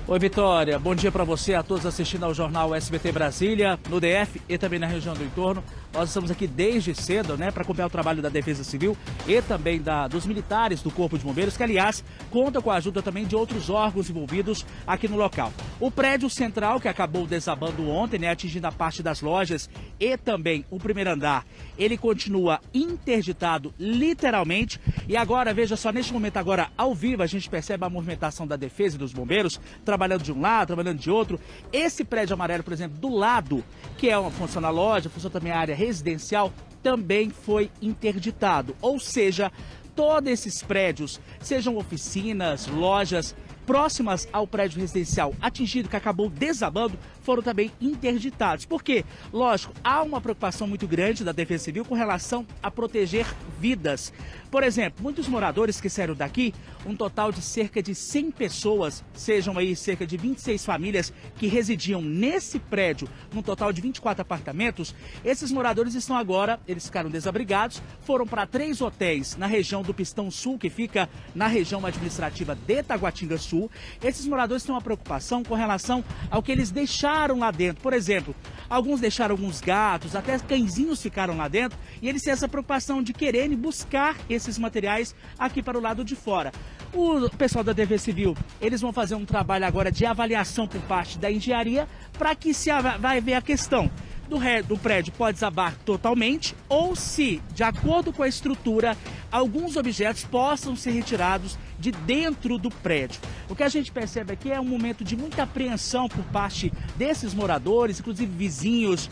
S26: Oi, Vitória. Bom dia para você, a todos assistindo ao Jornal SBT Brasília, no DF e também na região do entorno. Nós estamos aqui desde cedo, né, para acompanhar o trabalho da Defesa Civil e também dos militares do Corpo de Bombeiros, que, aliás, conta com a ajuda também de outros órgãos envolvidos aqui no local. O prédio central, que acabou desabando ontem, né, atingindo a parte das lojas e também o primeiro andar, ele continua interditado, literalmente. E agora, veja só, neste momento agora, ao vivo, a gente percebe a movimentação da Defesa e dos Bombeiros, trabalhando de um lado, trabalhando de outro. Esse prédio amarelo, por exemplo, do lado, que é uma função na loja, função também a área residencial, também foi interditado. Ou seja, todos esses prédios, sejam oficinas, lojas, próximas ao prédio residencial atingido, que acabou desabando, foram também interditados. Por quê? Lógico, há uma preocupação muito grande da Defesa Civil com relação a proteger vidas. Por exemplo, muitos moradores que saíram daqui, um total de cerca de 100 pessoas, sejam aí cerca de 26 famílias que residiam nesse prédio, num total de 24 apartamentos, esses moradores estão agora, eles ficaram desabrigados, foram para 3 hotéis na região do Pistão Sul, que fica na região administrativa de Taguatinga Sul. Esses moradores têm uma preocupação com relação ao que eles deixaram lá dentro. Por exemplo, alguns deixaram alguns gatos, até cãezinhos ficaram lá dentro, e eles têm essa preocupação de quererem buscar esses materiais aqui para o lado de fora. O pessoal da Defesa Civil, eles vão fazer um trabalho agora de avaliação por parte da engenharia para que se vai ver a questão. do prédio pode desabar totalmente ou se, de acordo com a estrutura, alguns objetos possam ser retirados de dentro do prédio. O que a gente percebe aqui é um momento de muita apreensão por parte desses moradores, inclusive vizinhos,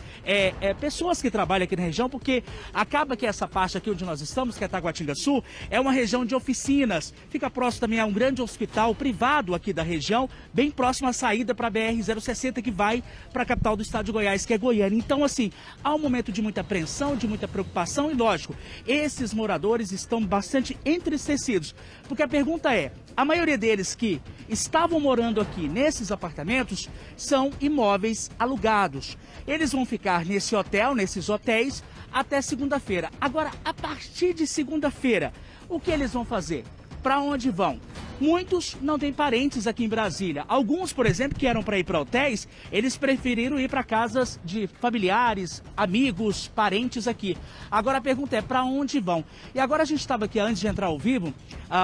S26: pessoas que trabalham aqui na região, porque acaba que essa parte aqui onde nós estamos, que é Taguatinga Sul, é uma região de oficinas. Fica próximo também a um grande hospital privado aqui da região, bem próximo à saída para a BR-060, que vai para a capital do estado de Goiás, que é Goiânia. Então, assim, há um momento de muita apreensão, de muita preocupação e, lógico, esses moradores estão bastante entristecidos, porque a pergunta é, a maioria deles que estavam morando aqui nesses apartamentos são imóveis alugados. Eles vão ficar nesse hotel, nesses hotéis, até segunda-feira. Agora, a partir de segunda-feira, o que eles vão fazer? Para onde vão? Muitos não têm parentes aqui em Brasília. Alguns, por exemplo, que eram para ir para hotéis, eles preferiram ir para casas de familiares, amigos, parentes aqui. Agora a pergunta é, para onde vão? E agora a gente estava aqui, antes de entrar ao vivo,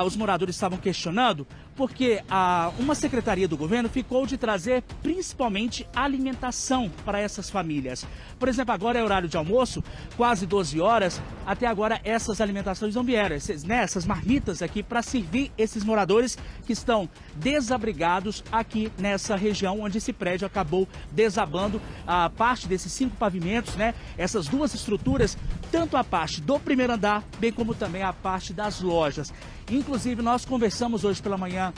S26: os moradores estavam questionando porque uma secretaria do governo ficou de trazer principalmente alimentação para essas famílias. Por exemplo, agora é horário de almoço, quase 12 horas, até agora essas alimentações não vieram, essas marmitas aqui para servir esses moradores que estão desabrigados aqui nessa região onde esse prédio acabou desabando. A parte desses 5 pavimentos, né? Essas 2 estruturas, tanto a parte do primeiro andar, bem como também a parte das lojas. Inclusive, nós conversamos hoje pela manhã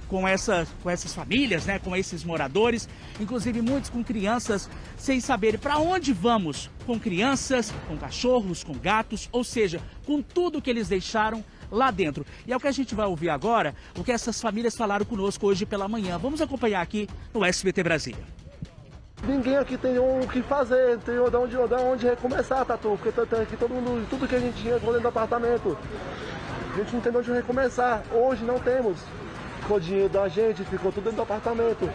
S26: com essas famílias, né? Com esses moradores, inclusive muitos com crianças, sem saber para onde vamos com crianças, com cachorros, com gatos, ou seja, com tudo que eles deixaram lá dentro. E é o que a gente vai ouvir agora, o que essas famílias falaram conosco hoje pela manhã. Vamos acompanhar aqui no SBT Brasília.
S19: Ninguém aqui tem o que fazer, tem de onde recomeçar, Tatu, porque aqui todo mundo, tudo que a gente tinha dentro do apartamento, a gente não tem de onde recomeçar. Hoje não temos. Ficou dinheiro da gente, ficou tudo dentro do apartamento.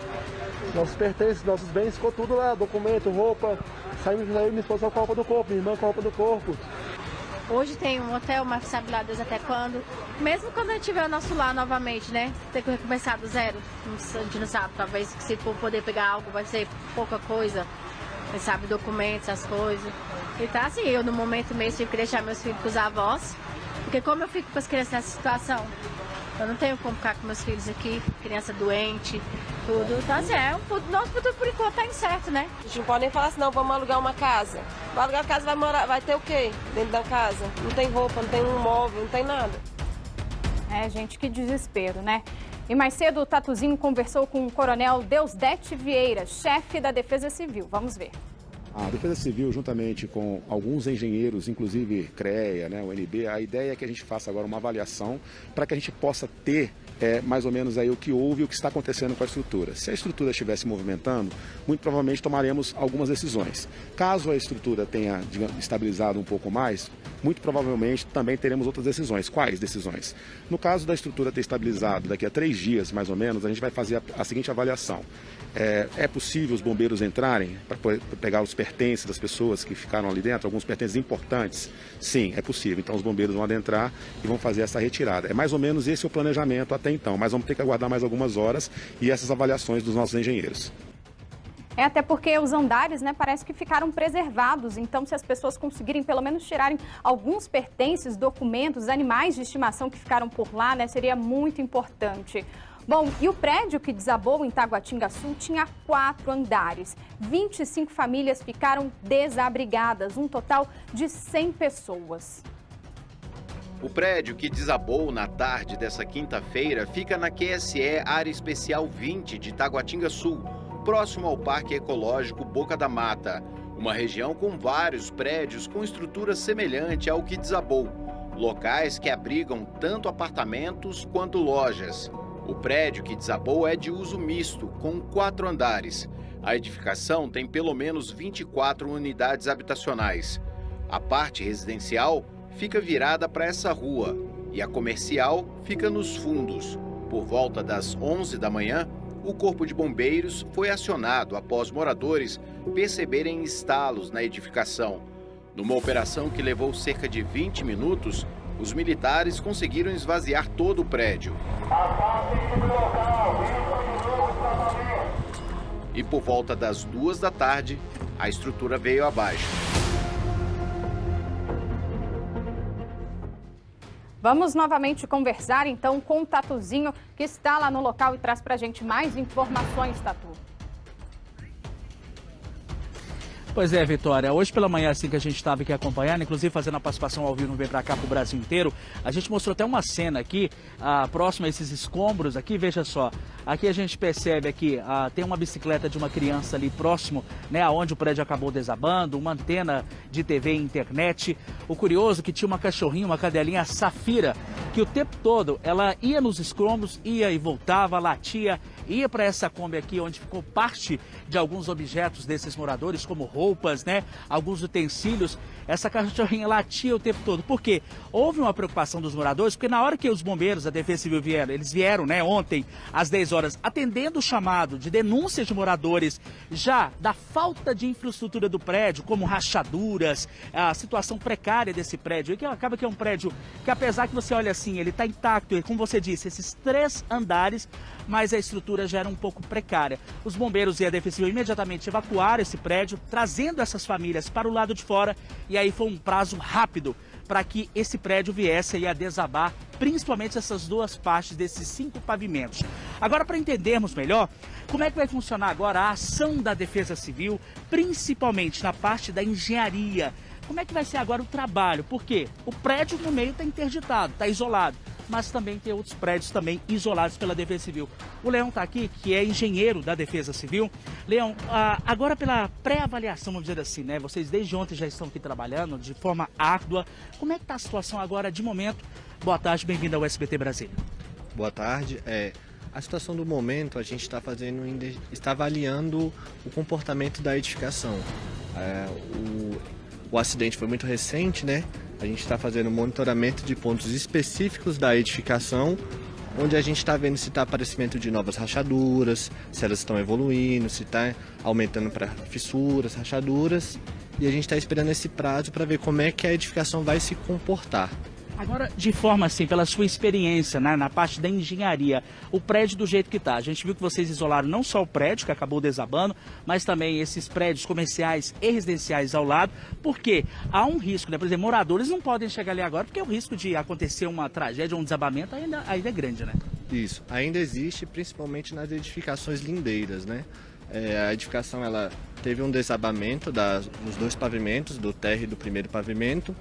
S19: Nossos pertences, nossos bens, ficou tudo lá, documento, roupa. Saímos minha esposa com a roupa do corpo, minha irmã com a roupa do corpo.
S3: Hoje tem um hotel, mas sabe lá Deus até quando. Mesmo quando a gente tiver o nosso lar novamente, né? Ter que recomeçar do zero. A gente não sabe, talvez se for poder pegar algo vai ser pouca coisa. Quem sabe documentos, as coisas. E tá assim, eu no momento mesmo tive que deixar meus filhos com os avós. Porque como eu fico com as crianças nessa situação? Eu não tenho como ficar com meus filhos aqui, criança doente, tudo. Então assim, nosso futuro por enquanto tá incerto, né?
S4: A gente não pode nem falar assim, não, vamos alugar uma casa. Vai alugar a casa, vai ter o quê dentro da casa? Não tem roupa, não tem um móvel, não tem nada.
S20: É, gente, que desespero, né? E mais cedo o Tatuzinho conversou com o coronel Deusdete Vieira, chefe da Defesa Civil. Vamos ver.
S5: A Defesa Civil, juntamente com alguns engenheiros, inclusive CREA, né, o NB, a ideia é que a gente faça agora uma avaliação para que a gente possa ter mais ou menos aí o que houve e o que está acontecendo com a estrutura. Se a estrutura estiver se movimentando, muito provavelmente tomaremos algumas decisões. Caso a estrutura tenha, digamos, estabilizado um pouco mais, muito provavelmente também teremos outras decisões. Quais decisões? No caso da estrutura ter estabilizado daqui a 3 dias, mais ou menos, a gente vai fazer a seguinte avaliação. É possível os bombeiros entrarem para pegar os pertences das pessoas que ficaram ali dentro, alguns pertences importantes? Sim, é possível. Então os bombeiros vão adentrar e vão fazer essa retirada. É mais ou menos esse o planejamento até então, mas vamos ter que aguardar mais algumas horas e essas avaliações dos nossos engenheiros.
S20: Até porque os andares, né, parece que ficaram preservados. Então, se as pessoas conseguirem pelo menos tirarem alguns pertences, documentos, animais de estimação que ficaram por lá, né, seria muito importante. Bom, e o prédio que desabou em Taguatinga Sul tinha 4 andares. 25 famílias ficaram desabrigadas, um total de 100 pessoas.
S6: O prédio que desabou na tarde dessa quinta-feira fica na QSE Área Especial 20 de Taguatinga Sul, próximo ao Parque Ecológico Boca da Mata, uma região com vários prédios com estrutura semelhante ao que desabou, locais que abrigam tanto apartamentos quanto lojas. O prédio que desabou é de uso misto, com 4 andares. A edificação tem pelo menos 24 unidades habitacionais. A parte residencial fica virada para essa rua e a comercial fica nos fundos. Por volta das 11 da manhã, o Corpo de Bombeiros foi acionado após moradores perceberem estalos na edificação. Numa operação que levou cerca de 20 minutos, os militares conseguiram esvaziar todo o e por volta das 2 da tarde, a estrutura veio abaixo.
S20: Vamos novamente conversar, então, com o Tatuzinho, que está lá no local e traz pra gente mais informações, Tatu.
S26: Pois é, Vitória. Hoje pela manhã, assim que a gente estava aqui acompanhando, inclusive fazendo a participação ao vivo no Vem Pra Cá pro Brasil inteiro, a gente mostrou até uma cena aqui, próximo a esses escombros aqui, veja só. Aqui a gente percebe aqui, tem uma bicicleta de uma criança ali próximo, né, aonde o prédio acabou desabando, uma antena de TV e internet. O curioso é que tinha uma cachorrinha, uma cadelinha Safira, que o tempo todo ela ia nos escombros, ia e voltava, latia, ia para essa Kombi aqui, onde ficou parte de alguns objetos desses moradores, como roupas, né, alguns utensílios. Essa cachorrinha latia o tempo todo. Por quê? Houve uma preocupação dos moradores, porque na hora que os bombeiros, a Defesa Civil vieram, eles vieram, né, ontem, às 10 horas, atendendo o chamado de denúncias de moradores já da falta de infraestrutura do prédio, como rachaduras, a situação precária desse prédio, que acaba que é um prédio que, apesar que você olha assim, ele está intacto, e como você disse, esses 3 andares, mas a estrutura já era um pouco precária. Os bombeiros e a Defesa Civil imediatamente evacuaram esse prédio, trazendo essas famílias para o lado de fora, e aí foi um prazo rápido para que esse prédio viesse aí a desabar, principalmente essas 2 partes desses 5 pavimentos. Agora, para entendermos melhor, como é que vai funcionar agora a ação da Defesa Civil, principalmente na parte da engenharia? Como é que vai ser agora o trabalho? Porque o prédio no meio está interditado, está isolado, mas também tem outros prédios também isolados pela Defesa Civil. O Leão está aqui, que é engenheiro da Defesa Civil. Leão, agora pela pré-avaliação, vamos dizer assim, né? Vocês desde ontem já estão aqui trabalhando de forma árdua. Como é que está a situação agora de momento? Boa tarde, bem-vindo ao SBT Brasília.
S1: Boa tarde. A situação do momento, a gente está avaliando o comportamento da edificação. O acidente foi muito recente, né? A gente está fazendo monitoramento de pontos específicos da edificação, onde a gente está vendo se está aparecimento de novas rachaduras, se elas estão evoluindo, se está aumentando para fissuras, rachaduras. E a gente está esperando esse prazo para ver como é que a edificação vai se comportar.
S26: Agora, de forma assim, pela sua experiência, né, na parte da engenharia, o prédio do jeito que está, a gente viu que vocês isolaram não só o prédio, que acabou desabando, mas também esses prédios comerciais e residenciais ao lado, porque há um risco, né? Por exemplo, moradores não podem chegar ali agora, porque o risco de acontecer uma tragédia ou um desabamento ainda é grande, né?
S1: Isso, ainda existe, principalmente nas edificações lindeiras, né? A edificação, ela teve um desabamento dos 2 pavimentos, do térreo e do primeiro pavimento,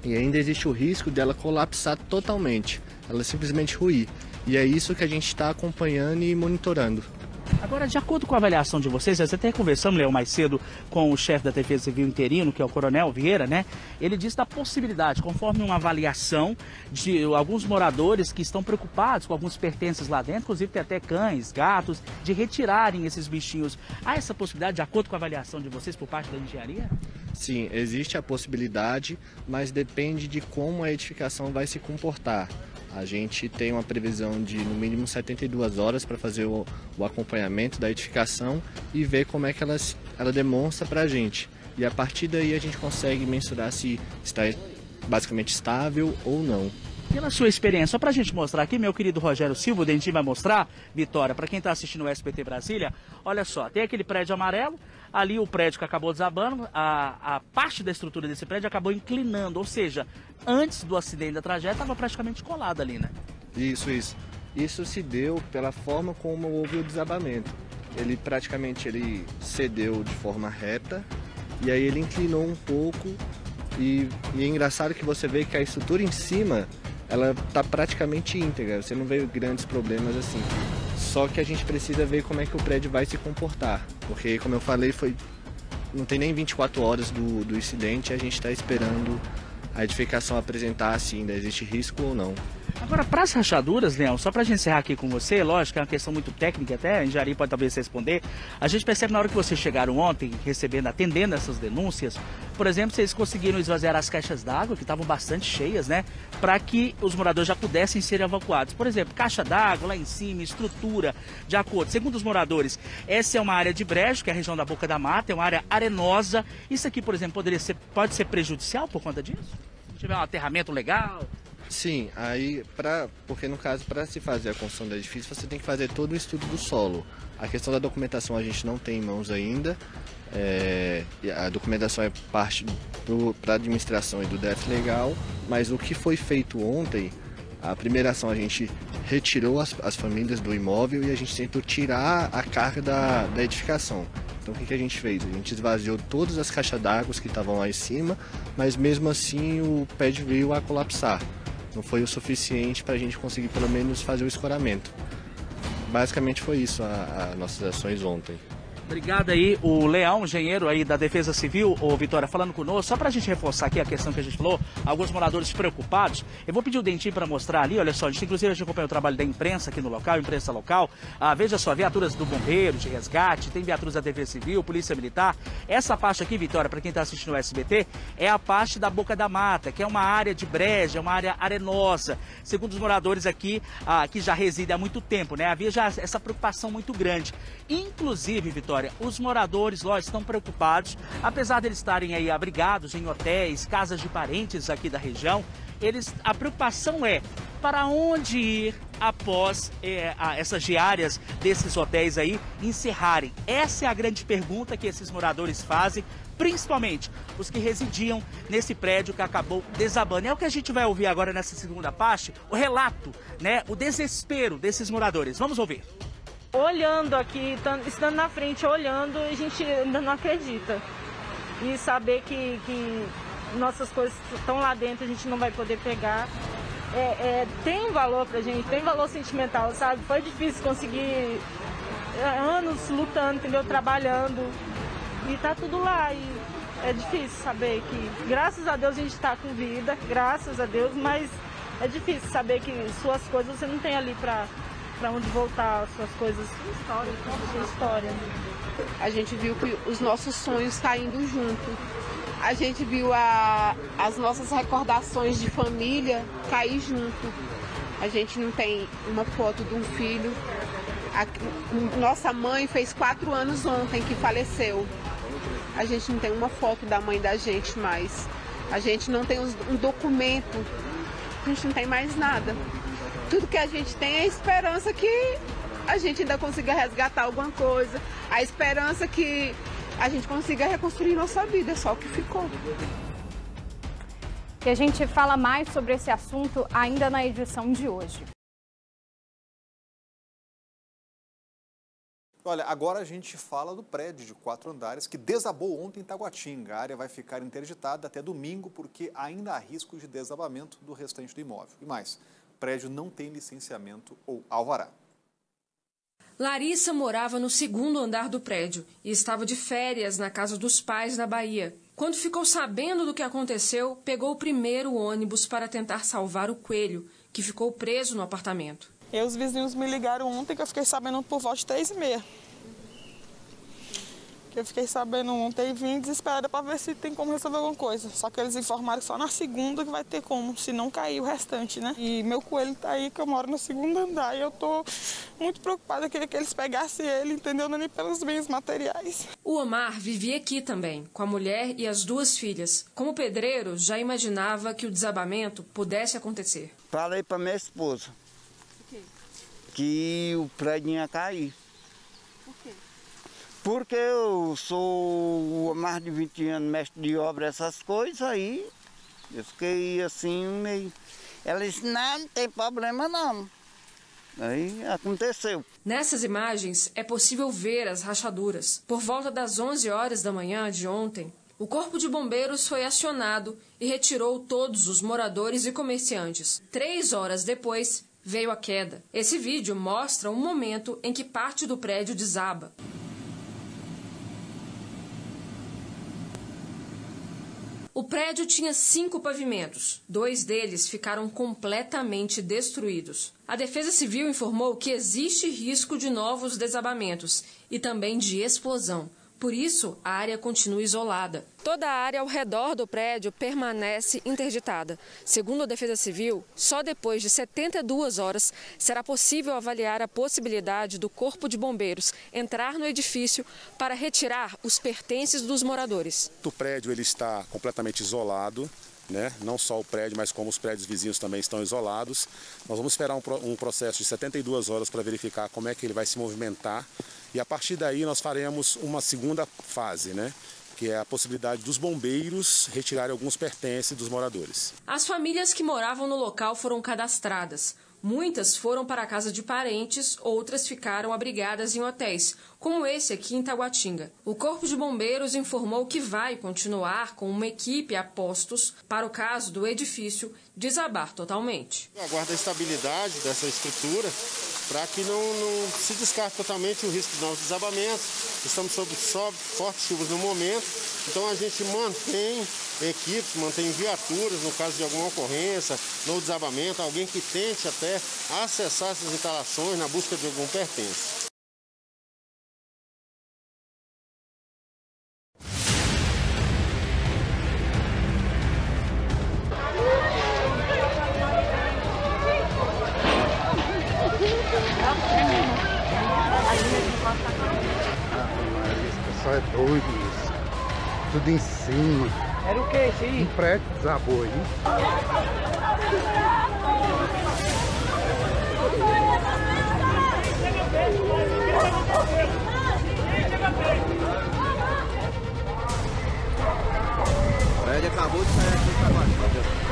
S1: e ainda existe o risco dela colapsar totalmente, ela simplesmente ruir. E é isso que a gente está acompanhando e monitorando.
S26: Agora, de acordo com a avaliação de vocês, nós até conversamos, Leão, mais cedo com o chefe da Defesa Civil interino, que é o Coronel Vieira, né? Ele disse da possibilidade, conforme uma avaliação de alguns moradores que estão preocupados com alguns pertences lá dentro, inclusive tem até cães, gatos, de retirarem esses bichinhos. Há essa possibilidade, de acordo com a avaliação de vocês por parte da engenharia?
S1: Sim, existe a possibilidade, mas depende de como a edificação vai se comportar. A gente tem uma previsão de no mínimo 72 horas para fazer o acompanhamento da edificação e ver como é que ela demonstra para a gente. E a partir daí a gente consegue mensurar se está basicamente estável ou não.
S26: Pela sua experiência, só para a gente mostrar aqui, meu querido Rogério Silva, o Dentinho vai mostrar, Vitória, para quem está assistindo o SBT Brasília, olha só, tem aquele prédio amarelo, ali o prédio que acabou desabando, a parte da estrutura desse prédio acabou inclinando, ou seja, antes do acidente da tragédia estava praticamente colado ali, né?
S1: Isso. Isso se deu pela forma como houve o desabamento. Ele praticamente cedeu de forma reta e aí ele inclinou um pouco e é engraçado que você vê que a estrutura em cima ela está praticamente íntegra, você não vê grandes problemas assim. Só que a gente precisa ver como é que o prédio vai se comportar, porque como eu falei, não tem nem 24 horas do incidente, a gente está esperando a edificação apresentar se ainda existe risco ou não.
S26: Agora, para as rachaduras, Leão, só para a gente encerrar aqui com você, lógico, é uma questão muito técnica até, a engenharia pode talvez responder, a gente percebe na hora que vocês chegaram ontem, atendendo essas denúncias, por exemplo, vocês conseguiram esvaziar as caixas d'água, que estavam bastante cheias, né, para que os moradores já pudessem ser evacuados. Por exemplo, caixa d'água lá em cima, estrutura, de acordo, segundo os moradores, essa é uma área de brejo, que é a região da Boca da Mata, é uma área arenosa, isso aqui, por exemplo, pode ser prejudicial por conta disso? Se tiver um aterramento legal...
S1: Sim, aí porque no caso, para se fazer a construção do edifício, você tem que fazer todo o estudo do solo. A questão da documentação a gente não tem em mãos ainda. A documentação é parte para a administração e do DF Legal, mas o que foi feito ontem, a primeira ação a gente retirou as famílias do imóvel e a gente tentou tirar a carga da edificação. Então o que a gente fez? A gente esvaziou todas as caixas d'água que estavam lá em cima, mas mesmo assim o prédio veio a colapsar. Não foi o suficiente para a gente conseguir pelo menos fazer o escoramento. Basicamente foi isso as nossas ações ontem.
S26: Obrigado aí, o Leão, engenheiro aí da Defesa Civil, ô Vitória, falando conosco. Só pra gente reforçar aqui a questão que a gente falou, alguns moradores preocupados. Eu vou pedir o Dentinho para mostrar ali, olha só, inclusive a gente acompanha o trabalho da imprensa aqui no local, imprensa local. Veja só, viaturas do bombeiro, de resgate, tem viaturas da Defesa Civil, Polícia Militar. Essa parte aqui, Vitória, para quem está assistindo o SBT, é a parte da Boca da Mata, que é uma área de breja, uma área arenosa. Segundo os moradores aqui, que já residem há muito tempo, né? Havia já essa preocupação muito grande. Inclusive, Vitória, os moradores, lógico, estão preocupados, apesar de eles estarem aí abrigados em hotéis, casas de parentes aqui da região, a preocupação é para onde ir após essas diárias desses hotéis aí encerrarem. Essa é a grande pergunta que esses moradores fazem, principalmente os que residiam nesse prédio que acabou desabando. É o que a gente vai ouvir agora nessa segunda parte, o relato, né, o desespero desses moradores. Vamos ouvir.
S17: Olhando aqui, estando na frente, olhando, a gente ainda não acredita. E saber que nossas coisas estão lá dentro, a gente não vai poder pegar. Tem valor pra gente, tem valor sentimental, sabe? Foi difícil conseguir anos lutando, entendeu? Trabalhando. E tá tudo lá. E é difícil saber que, graças a Deus, a gente tá com vida, graças a Deus, mas é difícil saber que suas coisas você não tem ali pra onde voltar, suas coisas, sua história.
S18: A gente viu que os nossos sonhos caindo junto. A gente viu as nossas recordações de família cair junto. A gente não tem uma foto de um filho. Nossa mãe fez 4 anos ontem que faleceu. A gente não tem uma foto da mãe da gente mais. A gente não tem um documento. A gente não tem mais nada. Tudo que a gente tem é a esperança que a gente ainda consiga resgatar alguma coisa, a esperança que a gente consiga reconstruir nossa vida, é só o que ficou.
S20: E a gente fala mais sobre esse assunto ainda na edição de hoje.
S2: Olha, agora a gente fala do prédio de 4 andares que desabou ontem em Taguatinga. A área vai ficar interditada até domingo porque ainda há risco de desabamento do restante do imóvel. E mais, o prédio não tem licenciamento ou alvará.
S7: Larissa morava no 2º andar do prédio e estava de férias na casa dos pais na Bahia. Quando ficou sabendo do que aconteceu, pegou o primeiro ônibus para tentar salvar o coelho, que ficou preso no apartamento.
S9: E os vizinhos me ligaram ontem, que eu fiquei sabendo por volta de 3h30. Eu fiquei sabendo ontem e vim desesperada para ver se tem como resolver alguma coisa. Só que eles informaram que só na 2ª que vai ter como, se não cair o restante, né? E meu coelho tá aí, que eu moro no 2º andar, e eu tô muito preocupada, eu queria que eles pegassem ele, entendeu? Não é nem pelos bens materiais.
S7: O Omar vivia aqui também, com a mulher e as 2 filhas. Como pedreiro, já imaginava que o desabamento pudesse acontecer.
S11: Falei para minha esposa que o prédio ia cair.
S9: Por quê?
S11: Porque eu sou há mais de 20 anos mestre de obra, essas coisas aí. Eu fiquei assim meio... Ela disse, não tem problema não. Aí aconteceu.
S7: Nessas imagens é possível ver as rachaduras. Por volta das 11 horas da manhã de ontem, o Corpo de Bombeiros foi acionado e retirou todos os moradores e comerciantes. 3 horas depois, veio a queda. Esse vídeo mostra um momento em que parte do prédio desaba. O prédio tinha 5 pavimentos. 2 deles ficaram completamente destruídos. A Defesa Civil informou que existe risco de novos desabamentos e também de explosão. Por isso, a área continua isolada. Toda a área ao redor do prédio permanece interditada. Segundo a Defesa Civil, só depois de 72 horas será possível avaliar a possibilidade do Corpo de Bombeiros entrar no edifício para retirar os pertences dos moradores.
S5: O prédio ele está completamente isolado, né? Não só o prédio, mas como os prédios vizinhos também estão isolados. Nós vamos esperar um processo de 72 horas para verificar como é que ele vai se movimentar. E a partir daí nós faremos uma segunda fase, né? Que é a possibilidade dos bombeiros retirarem alguns pertences dos moradores.
S7: As famílias que moravam no local foram cadastradas. Muitas foram para a casa de parentes, outras ficaram abrigadas em hotéis, como esse aqui em Taguatinga. O Corpo de Bombeiros informou que vai continuar com uma equipe a postos para o caso do edifício desabar totalmente.
S8: Aguarda a estabilidade dessa estrutura para que não se descarte totalmente o risco de novos desabamentos. Estamos sob fortes chuvas no momento, então a gente mantém equipes, mantém viaturas no caso de alguma ocorrência, no desabamento, alguém que tente até acessar essas instalações na busca de algum pertence.
S10: Esse pessoal é doido, isso. Tudo em cima.
S13: Era o que isso aí?
S10: Um prédio desabou aí.
S1: O prédio acabou de sair aqui do Taguatinga.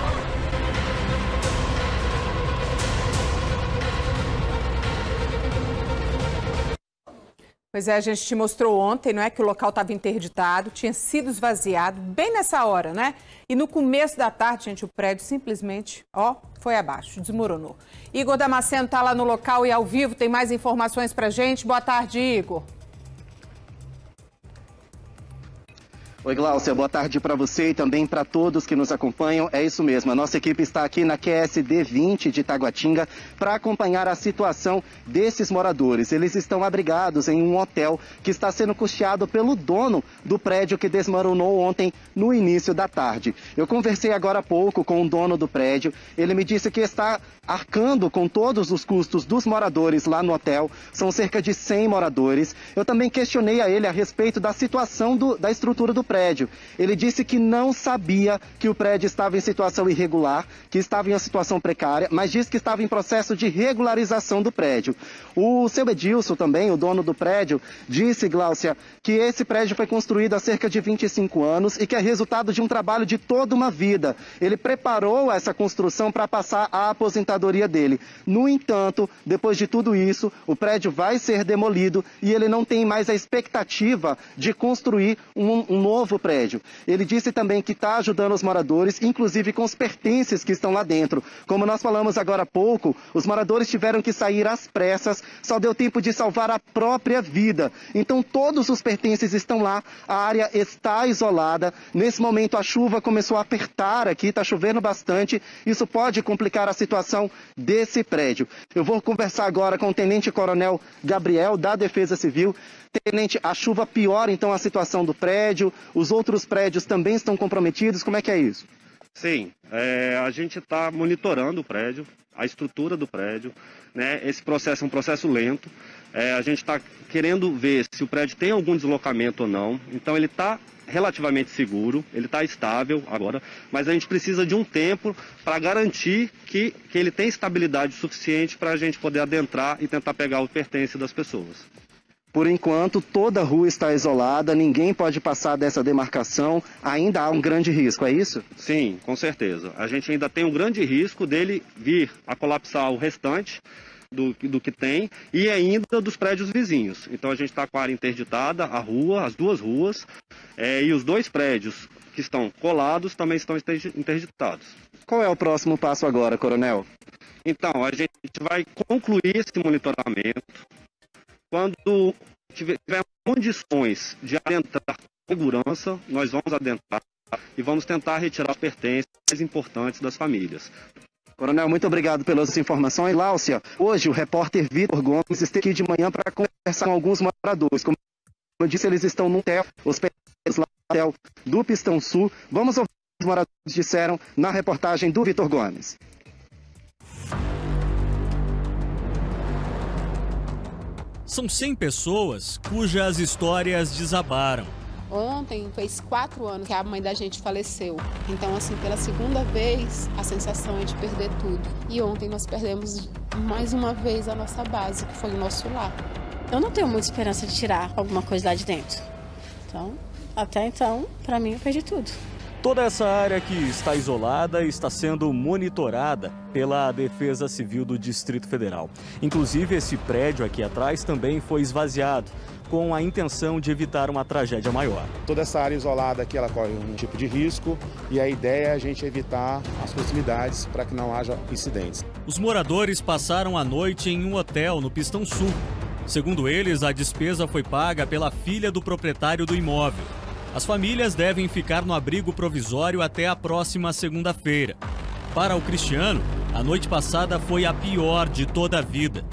S14: Pois é, a gente te mostrou ontem, não é, que o local estava interditado, tinha sido esvaziado bem nessa hora, né? E no começo da tarde, gente, o prédio simplesmente, ó, foi abaixo, desmoronou. Igor Damasceno está lá no local e ao vivo, tem mais informações pra gente. Boa tarde, Igor.
S15: Oi, Gláucia, boa tarde para você e também para todos que nos acompanham. É isso mesmo, a nossa equipe está aqui na QSD 20 de Taguatinga para acompanhar a situação desses moradores. Eles estão abrigados em um hotel que está sendo custeado pelo dono do prédio que desmoronou ontem no início da tarde. Eu conversei agora há pouco com o dono do prédio, ele me disse que está arcando com todos os custos dos moradores lá no hotel, são cerca de 100 moradores. Eu também questionei a ele a respeito da situação da estrutura do prédio. Ele disse que não sabia que o prédio estava em situação irregular, que estava em uma situação precária, mas disse que estava em processo de regularização do prédio. O seu Edilson também, o dono do prédio, disse, Gláucia, que esse prédio foi construído há cerca de 25 anos e que é resultado de um trabalho de toda uma vida. Ele preparou essa construção para passar a aposentadoria dele. No entanto, depois de tudo isso, o prédio vai ser demolido e ele não tem mais a expectativa de construir um novo prédio. Ele disse também que está ajudando os moradores, inclusive com os pertences que estão lá dentro. Como nós falamos agora há pouco, os moradores tiveram que sair às pressas, só deu tempo de salvar a própria vida. Então todos os pertences estão lá, a área está isolada. Nesse momento a chuva começou a apertar aqui, está chovendo bastante, isso pode complicar a situação desse prédio. Eu vou conversar agora com o Tenente Coronel Gabriel, da Defesa Civil. Tenente, a chuva piora então a situação do prédio, os outros prédios também estão comprometidos, como é que é isso?
S24: Sim, a gente está monitorando o prédio, a estrutura do prédio, né? Esse processo é um processo lento, a gente está querendo ver se o prédio tem algum deslocamento ou não, então ele está relativamente seguro, ele está estável agora, mas a gente precisa de um tempo para garantir que ele tem estabilidade suficiente para a gente poder adentrar e tentar pegar o pertence das pessoas.
S15: Por enquanto, toda a rua está isolada, ninguém pode passar dessa demarcação, ainda há um grande risco, é isso?
S24: Sim, com certeza. A gente ainda tem um grande risco dele vir a colapsar o restante do que tem e ainda dos prédios vizinhos. Então a gente está com a área interditada, a rua, as duas ruas, e os dois prédios que estão colados também estão interditados.
S15: Qual é o próximo passo agora, Coronel?
S24: Então, a gente vai concluir esse monitoramento. Quando tiver condições de adentrar com segurança, nós vamos adentrar e vamos tentar retirar os pertences mais importantes das famílias.
S15: Coronel, muito obrigado pelas informações. Gláucia, hoje o repórter Vitor Gomes esteve aqui de manhã para conversar com alguns moradores. Como eu disse, eles estão no hotel, hospedados lá no hotel do Pistão Sul. Vamos ouvir o que os moradores disseram na reportagem do Vitor Gomes.
S12: São 100 pessoas cujas histórias desabaram.
S18: Ontem fez 4 anos que a mãe da gente faleceu. Então, assim, pela segunda vez, a sensação é de perder tudo. E ontem nós perdemos mais uma vez a nossa base, que foi o nosso lar.
S13: Eu não tenho muita esperança de tirar alguma coisa lá de dentro. Então, até então, para mim, eu perdi tudo.
S12: Toda essa área que está isolada está sendo monitorada pela Defesa Civil do Distrito Federal. Inclusive, esse prédio aqui atrás também foi esvaziado, com a intenção de evitar uma tragédia maior.
S5: Toda essa área isolada aqui, ela corre um tipo de risco e a ideia é a gente evitar as proximidades para que não haja incidentes.
S12: Os moradores passaram a noite em um hotel no Pistão Sul. Segundo eles, a despesa foi paga pela filha do proprietário do imóvel. As famílias devem ficar no abrigo provisório até a próxima segunda-feira. Para o Cristiano, a noite passada foi a pior de toda a vida.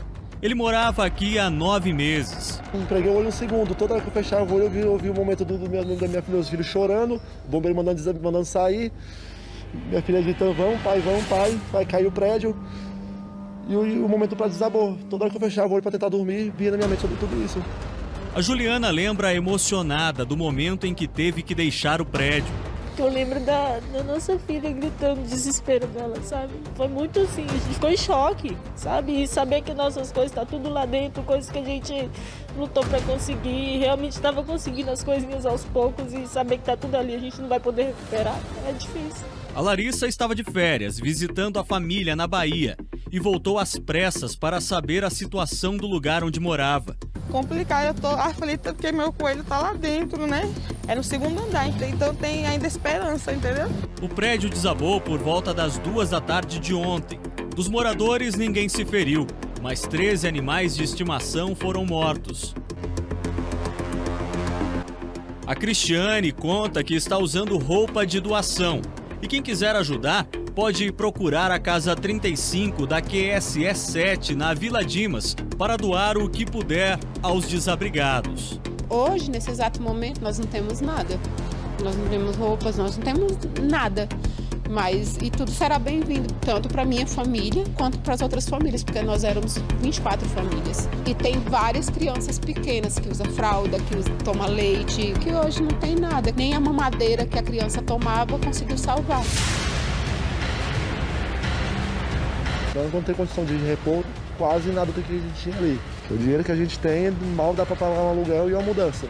S12: Ele morava aqui há 9 meses.
S19: Preguei o olho um segundo, toda hora que eu fechava o olho eu vi o momento da minha filha, meus filhos chorando, o bombeiro mandando sair, minha filha gritando, vamos pai, vai cair o prédio. E o momento para desabou. Toda hora que eu fechava o olho para tentar dormir, vinha na minha mente sobre tudo isso.
S12: A Juliana lembra emocionada do momento em que teve que deixar o prédio.
S22: Eu lembro da nossa filha gritando o desespero dela, sabe? Foi muito assim, a gente ficou em choque, sabe? E saber que nossas coisas estão tudo lá dentro, coisas que a gente lutou para conseguir, realmente estava conseguindo as coisinhas aos poucos e saber que está tudo ali, a gente não vai poder recuperar, é difícil.
S12: A Larissa estava de férias, visitando a família na Bahia e voltou às pressas para saber a situação do lugar onde morava.
S9: Complicado, eu tô aflita porque meu coelho tá lá dentro, né? É no segundo andar, então tem ainda esperança, entendeu?
S12: O prédio desabou por volta das 2 da tarde de ontem. Dos moradores, ninguém se feriu, mas 13 animais de estimação foram mortos. A Cristiane conta que está usando roupa de doação. E quem quiser ajudar, pode procurar a Casa 35 da QSE 7 na Vila Dimas para doar o que puder aos desabrigados.
S18: Hoje, nesse exato momento, nós não temos nada. Nós não temos roupas, nós não temos nada. E tudo será bem-vindo, tanto para a minha família quanto para as outras famílias, porque nós éramos 24 famílias. E tem várias crianças pequenas que usam fralda, que tomam leite, que hoje não tem nada. Nem a mamadeira que a criança tomava conseguiu salvar.
S19: Nós não tem condição de repor quase nada do que a gente tinha ali. O dinheiro que a gente tem, mal dá para pagar um aluguel e uma mudança.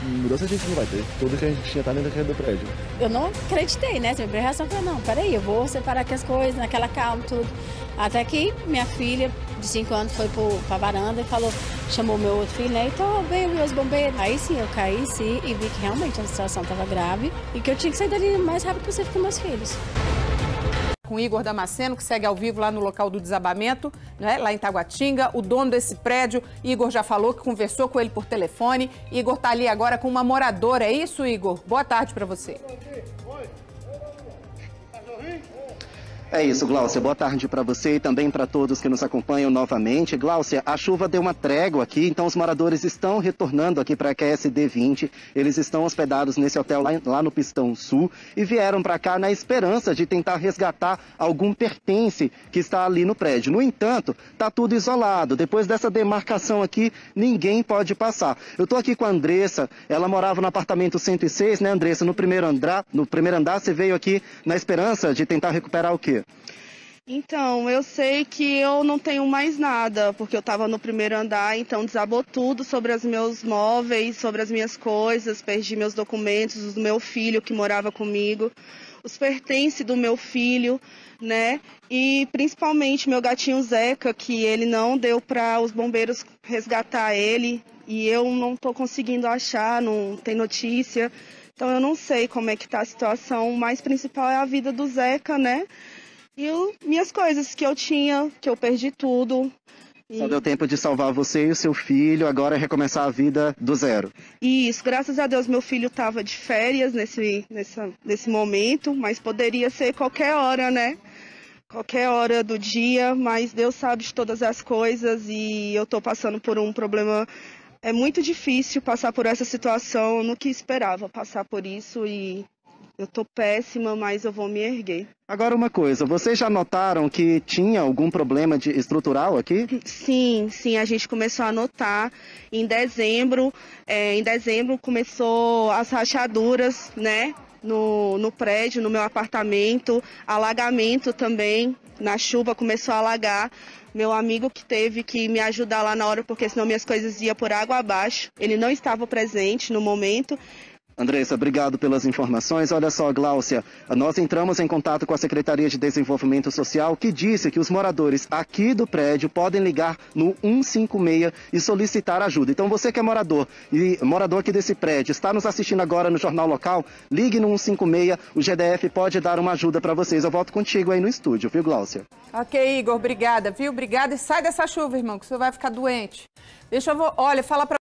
S19: Mudança a gente não vai ter. Tudo que a gente tinha tá dentro do prédio.
S13: Eu não acreditei, né? Minha reação foi, não, peraí, eu vou separar aqui as coisas, naquela calma, tudo. Até que minha filha, de 5 anos, foi pra varanda e chamou meu outro filho, né? Então, veio os bombeiros. Aí sim, eu caí sim e vi que realmente a situação estava grave e que eu tinha que sair dali o mais rápido possível com meus filhos.
S14: Com Igor Damasceno, que segue ao vivo lá no local do desabamento, né, lá em Taguatinga. O dono desse prédio, Igor já falou que conversou com ele por telefone. Igor está ali agora com uma moradora, é isso, Igor? Boa tarde para você.
S15: É isso, Gláucia. Boa tarde para você e também para todos que nos acompanham novamente. Gláucia, a chuva deu uma trégua aqui, então os moradores estão retornando aqui para a QSD 20. Eles estão hospedados nesse hotel lá no Pistão Sul e vieram para cá na esperança de tentar resgatar algum pertence que está ali no prédio. No entanto, está tudo isolado. Depois dessa demarcação aqui, ninguém pode passar. Eu estou aqui com a Andressa, ela morava no apartamento 106, né, Andressa? No primeiro andar, você veio aqui na esperança de tentar recuperar o quê?
S16: Então, eu sei que eu não tenho mais nada, porque eu estava no primeiro andar, então desabou tudo sobre os meus móveis, sobre as minhas coisas, perdi meus documentos, do meu filho que morava comigo, os pertences do meu filho, né? E principalmente meu gatinho Zeca, que ele não deu para os bombeiros resgatar ele, e eu não estou conseguindo achar, não tem notícia, então eu não sei como é que está a situação. O mais principal é a vida do Zeca, né? E minhas coisas que eu tinha, que eu perdi tudo.
S15: Só deu tempo de salvar você e o seu filho, agora é recomeçar a vida do zero.
S16: Isso, graças a Deus meu filho estava de férias nesse momento, mas poderia ser qualquer hora, né? Qualquer hora do dia, mas Deus sabe de todas as coisas e eu estou passando por um problema É muito difícil passar por essa situação, eu nunca esperava passar por isso e eu tô péssima, mas eu vou me erguer.
S15: Agora uma coisa, vocês já notaram que tinha algum problema estrutural aqui?
S16: Sim, a gente começou a notar. Em dezembro começou as rachaduras, né? No prédio, no meu apartamento, alagamento também, na chuva começou a alagar. Meu amigo que teve que me ajudar lá na hora, porque senão minhas coisas iam por água abaixo. Ele não estava presente no momento.
S15: Andressa, obrigado pelas informações. Olha só, Gláucia, nós entramos em contato com a Secretaria de Desenvolvimento Social, que disse que os moradores aqui do prédio podem ligar no 156 e solicitar ajuda. Então você que é morador e morador aqui desse prédio, está nos assistindo agora no Jornal Local, ligue no 156, o GDF pode dar uma ajuda para vocês. Eu volto contigo aí no estúdio, viu, Gláucia?
S14: Ok, Igor, obrigada, viu? Obrigada e sai dessa chuva, irmão, que você vai ficar doente. Olha, fala pra